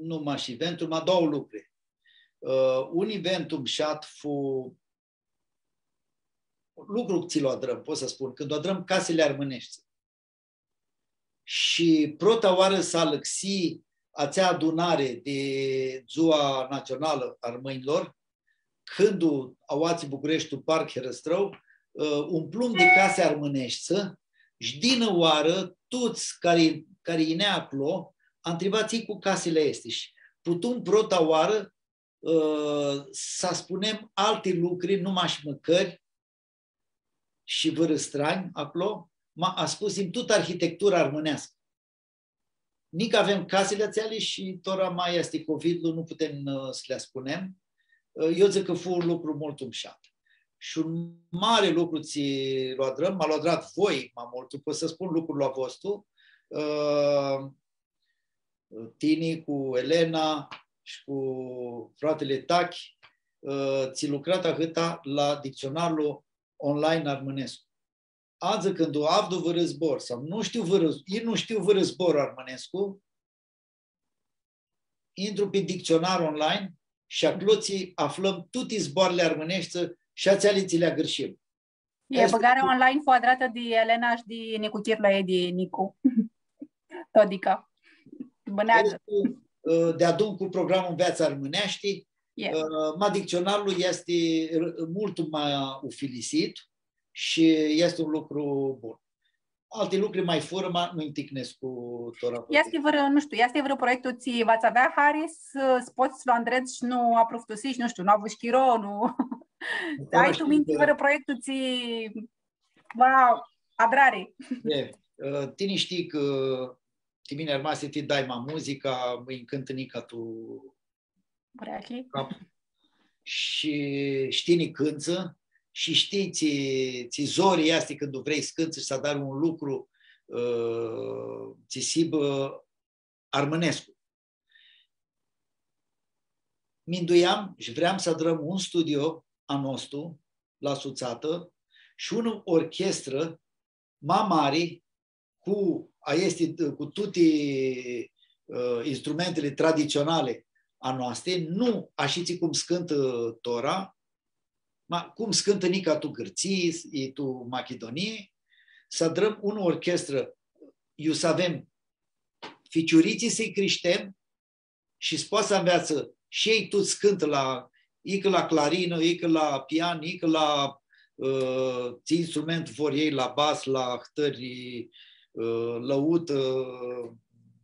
Nu mai eventul, mai 2 lucruri. Un eventul șat fu lucru ți-l adrăm, pot să spun, când adrăm casele armânești. Și prota oară să lăxi acea adunare de Ziua Națională Armânilor, când auați București Parc Herăstrău, umplum de case armânești, și din oară, toți care inea acolo, a întrebat cu casele este. Și putem prota oară să spunem alte lucruri, numai și măcări și vărăstrani acolo, a spus în tot arhitectura armânească. Nici avem casele ațeale și tora mai este COVID-ul, nu putem să le spunem. Eu zic că fu un lucru mult umșat. Și un mare lucru ți-l adrăm, m-a luat voi, mai mult, pot să spun lucrul la vostru, Tini cu Elena și cu fratele Tachi, ți lucrat atâta la dicționarul online armânescu. Azi când o avdu vărăzbor sau ei nu știu vărăzbor armânescu, intru pe dicționar online și acolo aflăm toate zboarele armânești și ațeale ți le agârșim. E băgarea online quadrată de Elena și de Nicu Chirla e de Nicu. Todica. Băneagă. De adun cu programul Viața Armânești, dicționarul este mult mai ufilisit și este un lucru bun. Alte lucruri mai fără, nu înticnesc cu tora. Este vreo proiectul ți v-ați avea, Haris, să poți lua îndreți și nu aproftusi și nu știu, nu avut șchiro, nu... Ai tu minti vreo proiectul ți... Wow, adrare! Tine știi că mine ar să te dai muzica, mă încântă nica tu cap. Și știi cânță și știi ți zorii astea când vrei să cânți și să dar un lucru ți sibă armânescu. Minduiam și vreau să adrăm un studio a nostru la Suțată și o orchestră mai mare cu toate instrumentele tradiționale a noastre, nu așa cum scântă tora, cum scântă nica tu Gârții, tu Macedonie, să dăm o orchestră, eu să avem ficiuriții să-i creștem și poate să înveață și ei tot scântă ică la clarină, ică la pian, ică la instrument vor ei, la bas, la hătări, lăut,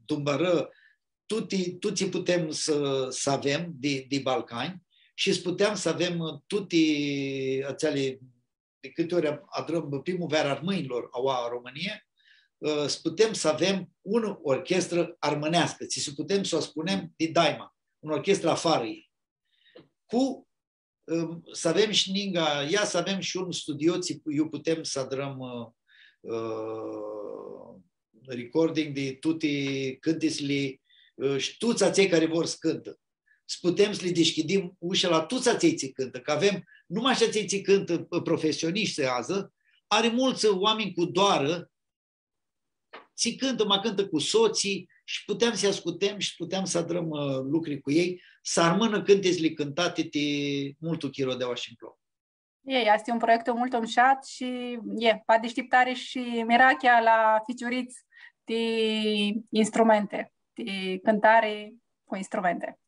tumbără, toți putem să avem de Balcani și putem să avem toate ațele, de câte ori adrăm primăvara armânilor a României, putem să avem o orchestră armânească, să putem să o spunem de daima, o orchestră afară ei. Să avem și ninga, să avem și un studio, eu putem să adrăm recording de toate cântesele și toți acei care vor să cântă. Să putem să le deschidim ușa la toți acei ți cântă, că avem numai așa ți cântă profesioniști azi, are mulți oameni cu doară, ți cântă cu soții și putem să ascultăm și putem să adrăm lucruri cu ei, să armână cântesele cântate de multul chirodeaua și împloc. Este un proiect mult umșat și pa deșteptare și mirachea la ficiuriți de instrumente, de cântare cu instrumente.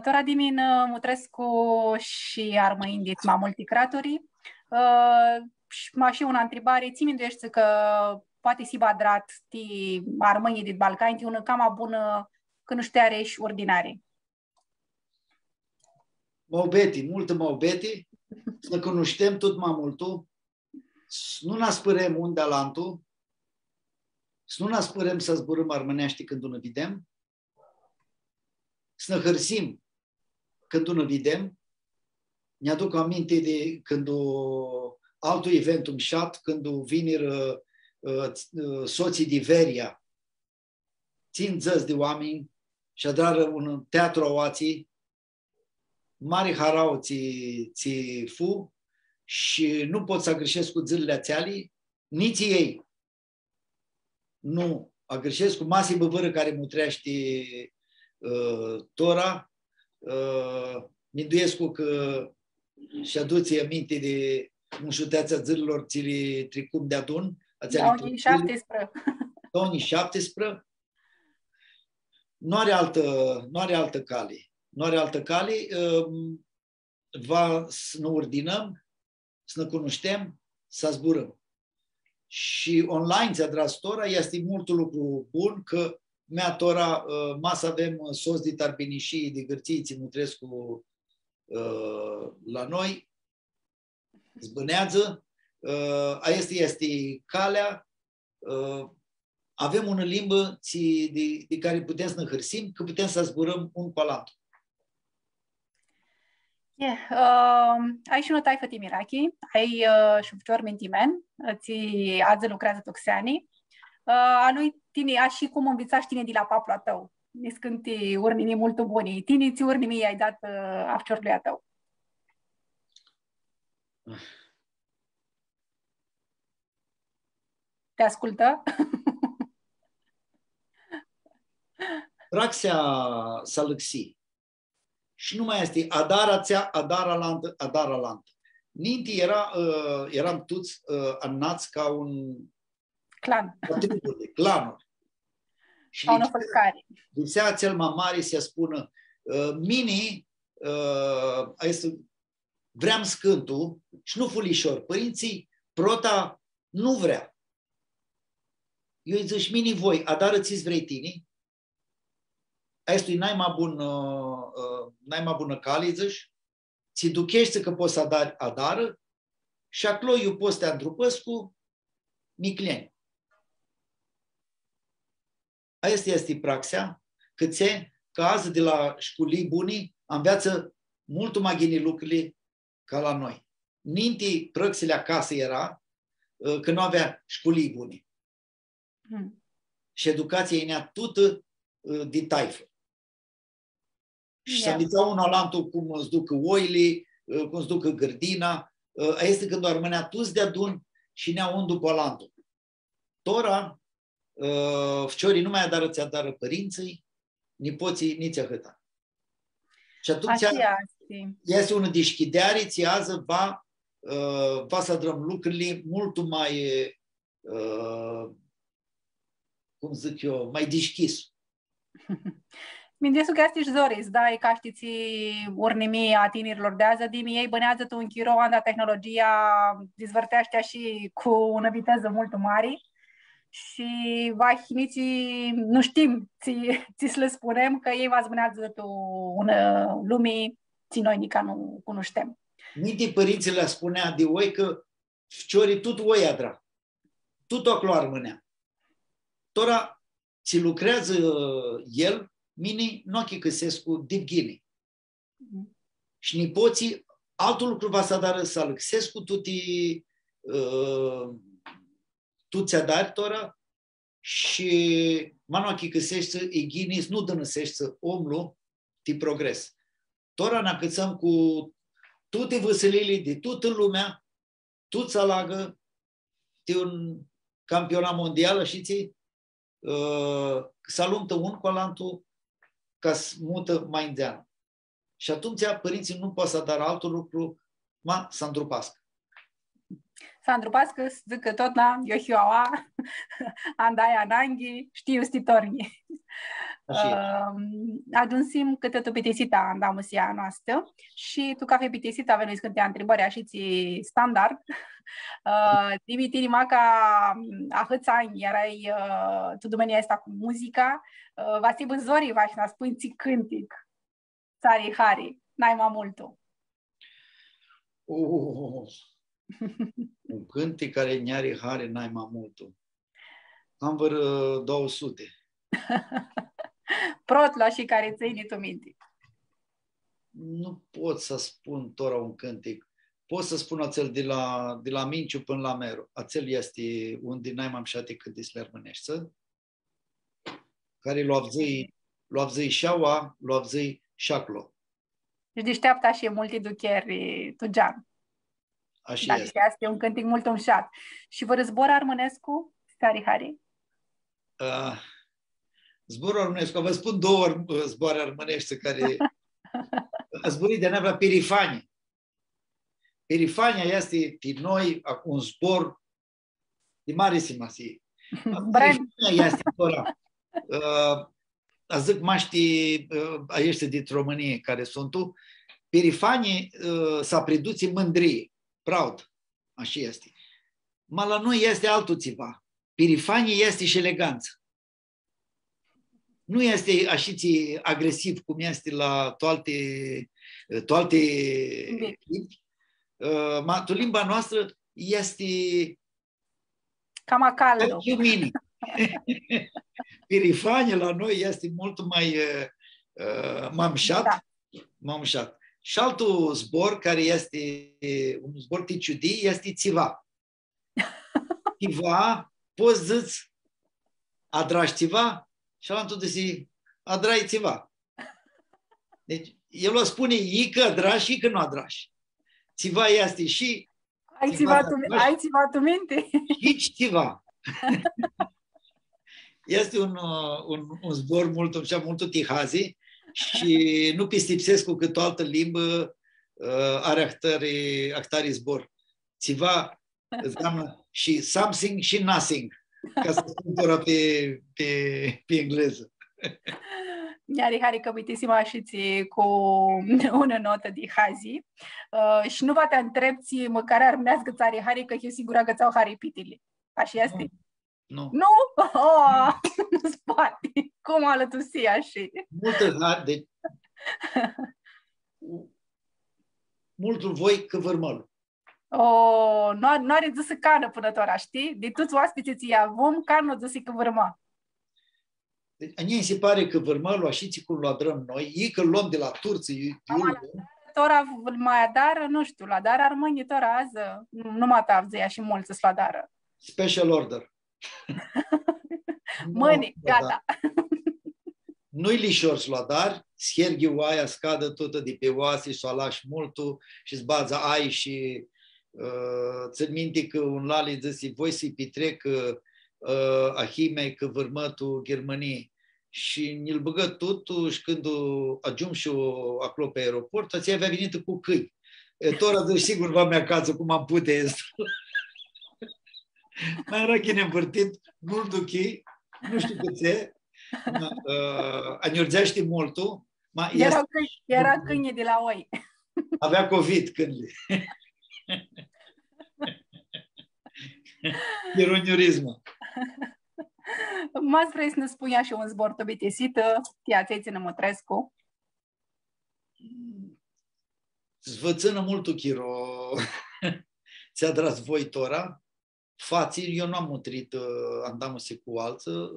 Tora dimin Mutrescu și armăind dit mai multi craturi. Și una întrebare, ți minduiești că poate si badrat ti armănii dit Balcani, ti una cama bună când nu știare și ordinare. Multă maubeti, să cunoștem tot mai multul, să nu naspărem unde alantul, să nu naspărem să zburăm armânești când nu vedem, să ne hărsim când nu vedem. Ne-aduc aminte de când altul event umșat, când viniră soții de Veria, țin zăzi de oameni și adară un teatru aoații, mari harau ți fu și nu pot să agreșesc cu zilele ațealii, nici ei nu agreșesc cu masii băvără care mutrește tora, minduiesc că Și aduți aminte de înșuteața zârilor țili tricum de adun? 2017. 2017? Nu are altă cale. Nu are altă cale. Va să ne ordinăm, să ne cunoștem, să zburăm. Și online, ți-a este mult lucru bun, că mea tora, mas avem sos de tarbinișii, de gârții, Țimutrescu la noi, zbânează, este calea, avem o limbă de care putem să ne hărsim, că putem să zburăm un pe altul. Ai și notai făti Mirachi, ai șufcior mentimen, azi lucrează toxeanii. A lui tine, și cum învițași tine de la papla tău. Niscânti urnimi mult buni. Tine ți urnimi ai dat afciorului a tău. Te ascultă? Praxea s-a lăxit. Și nu mai este adaralant. Ninti eram toți annați ca un clan. Clanuri. Și ca una fălcare. Lipsea cel mai mare să spună mini vreau scântul și nu fulișor. Părinții prota nu vrea. Eu îi zic, mini voi, adară-ți-ți vrei tine? Asta e mai bună cale, zici, ți duchești că poți să adară și acolo eu poți să te întrupăscu micleni. Asta este praxea, că azi de la școlii bunii înveață mult mai gine lucrurile ca la noi. Ninti prăxile acasă era că nu avea școlii buni. Și educația e tută de taifă. Și să învăța unul la altul cum îți ducă oile, cum îți ducă gârdina. Este când o rămânea toți de adun și ne-au un după altul. Tora, fciorii nu mai adară părinții, nipoții nici ahăta. Și atunci este unul deschidere, ți ază va să adrăm lucrurile mult mai, cum zic eu, mai deschis. Mindesu că ești zoris, da, e ca știți urnimii a tinerilor de azi, dimi ei bănează tu un chiroanda tehnologia dezvărtește și cu o viteză mult mare și vahiniții, nu știm, ți le spunem că ei vă zbânează tu una lumii, ți noi nici nu cunoștem. Minte părinții le spunea de oi că fciorii tot oi adra, tot acolo rămânea. Tora, ți lucrează el, mini nu ochii găsesc cu divghini. Și nipoții, altul lucru va să adară să lăxesc cu tu ți-adari tora și manoachii găsești să ighinis, nu dănăsești să omul ti progres. Tora ne acățăm cu toate văsălile de toată lumea, tu ți alagă de un campionat mondial și ți să aluntă un cu alantul ca să mută mai îndeană. Și atunci părinții nu pot să dar altul lucru, să îndrupască. Să îndrupască, zic că tot na, eu hioaua, andaia nanghi, știu stitorni. Adunsim câte tu pitisita andamusia noastră și tu ca fi pitisita veni când te întrebări așa ți standard. Dimitri maca a hăți ani erai tu domenia asta cu muzica, va fi bânzori va și na spui ți cântic. Țarii Hari, n-ai mai multul. Un cântic care n-are Hari, n-ai mai multul. Am vreo 200. Protla și care ține tu minte. Nu pot să spun tora un cântic. Pot să spun acel de la Minciu până la Meru. Acel este unde n-ai mai șate cât de slermânești, care l-a vzăi șaua, l-a vzăi șaclo. Deci deșteaptă și multe ducheri tugean. Așa este. Este un cântic mult umșat. Și vă războr armânescu, Țarii Hari? Zborul armânescu, vă spun două zboare armânești care zburii de neapărat Pirifani. Perifania este din noi un zbor de marisimasie. Perifania este ora. Zic maștii ăștia din România care sunt tu, perifanie s-a produs în mândrie, proud, așa este. Ma la noi este altul ceva. Perifanie este și eleganță. Nu este așa agresiv cum este la toate limbi. Limba noastră este cam acală. Perifanie la noi este mult mai mamșat. Și altul zbor care este un zbor ticiudi este țiva. Țiva, poți zici adrași țiva și altul zice adrai țiva. Deci el o spune ică adrași, ică nu adrași. Țiva este și ai țiva tu minte? Și țiva. Este un zbor mult tihazi și nu pistipsesc cu cât o altă limbă are ahtari zbor. Țiva înseamnă și something și nothing, ca să spun ora pe engleză. Iar Hari căbitisima și ți cu una notă de hazi și nu va te întrebți măcar armească țari Hari că eu sigura că ți-au Hari pitile. Așa este? Nu. Nu? Oh, nu spate. Cum alătusi așa? Multul voi căvârmălul. Oh, nu are zis cană până tora, știi? De toți oaspeții ți avem, cană zis căvârma. Deci, mie se pare că vârmălul, așa cum l adrăm noi, ei că luăm de la turții. Tora mai dară, nu știu, la dară ar mâine tora azi, nu mă tavzea și mulți la dară. Special order. Mâine, gata. Nu-i lișor la dar, scherghiu aia scadă toată de pe oase și o lași multul și-ți baza ai și ți-l minte că un lali zice, voi să-i petrec ahimei că vârmătul Germaniei și ne-l băgă totul și când ajung și acolo pe aeroport, ați avea venit cu câini. Tora zice, sigur va mea acasă cum am pute asta. Mai era chine împărtit, mult chei, nu știu cât e, aniurzește multul. Era câine de la oi. Avea COVID câinile. Ironiurismă. M-ați vrei să ne spui așa un zbor tobitesită, tia țină Mătrescu? Zvățână multul chiro. Ți-a dras voi tora. Fații, eu nu am mutrit andamose cu alță.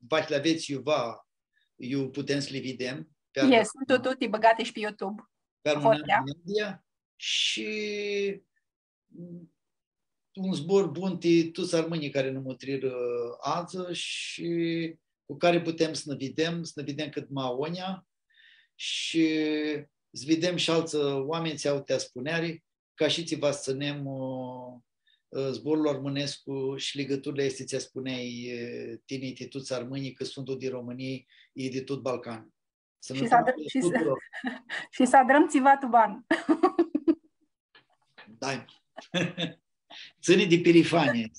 Vai le aveți iuva, eu putem să le vedem. Yes, tu te băgate și pe YouTube. Pe media și un zbor bun de toți armânii care nu mutrir azi și cu care putem să ne vedem cât mai onia și să vedem și alți oameni ți-au te spuneari ca și ți va ținem zborul armânescu și legăturile este, ți-a spuneai tine, de toți armânii, că sunt din României, e de tot Balcan. Și să adrăm țivatul ban. Da. Ține de perifanie.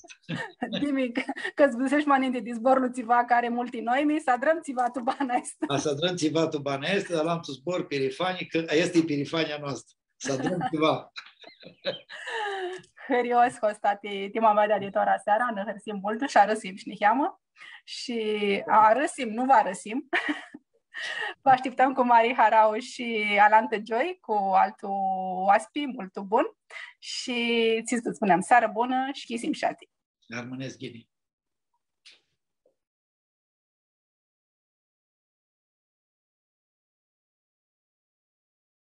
Dimic, că-ți găsești mai înainte de zborul țiva care multi noi, să adrăm țivatul ban asta. Să adrăm țivatul ban asta, dar l-am zbor perifanie, că asta e perifania noastră. Să adrăm țiva. Hărios, hostate, tima mea de tora seara, ne hărsim mult și arăsim și ne cheamă. Și arăsim, nu vă arăsim. Vă așteptăm cu Mari Harau și Alantă Joy, cu altul oaspi, mult bun. Și ți-ți spuneam, seară bună și chisim șati. Armânesc, Ghini.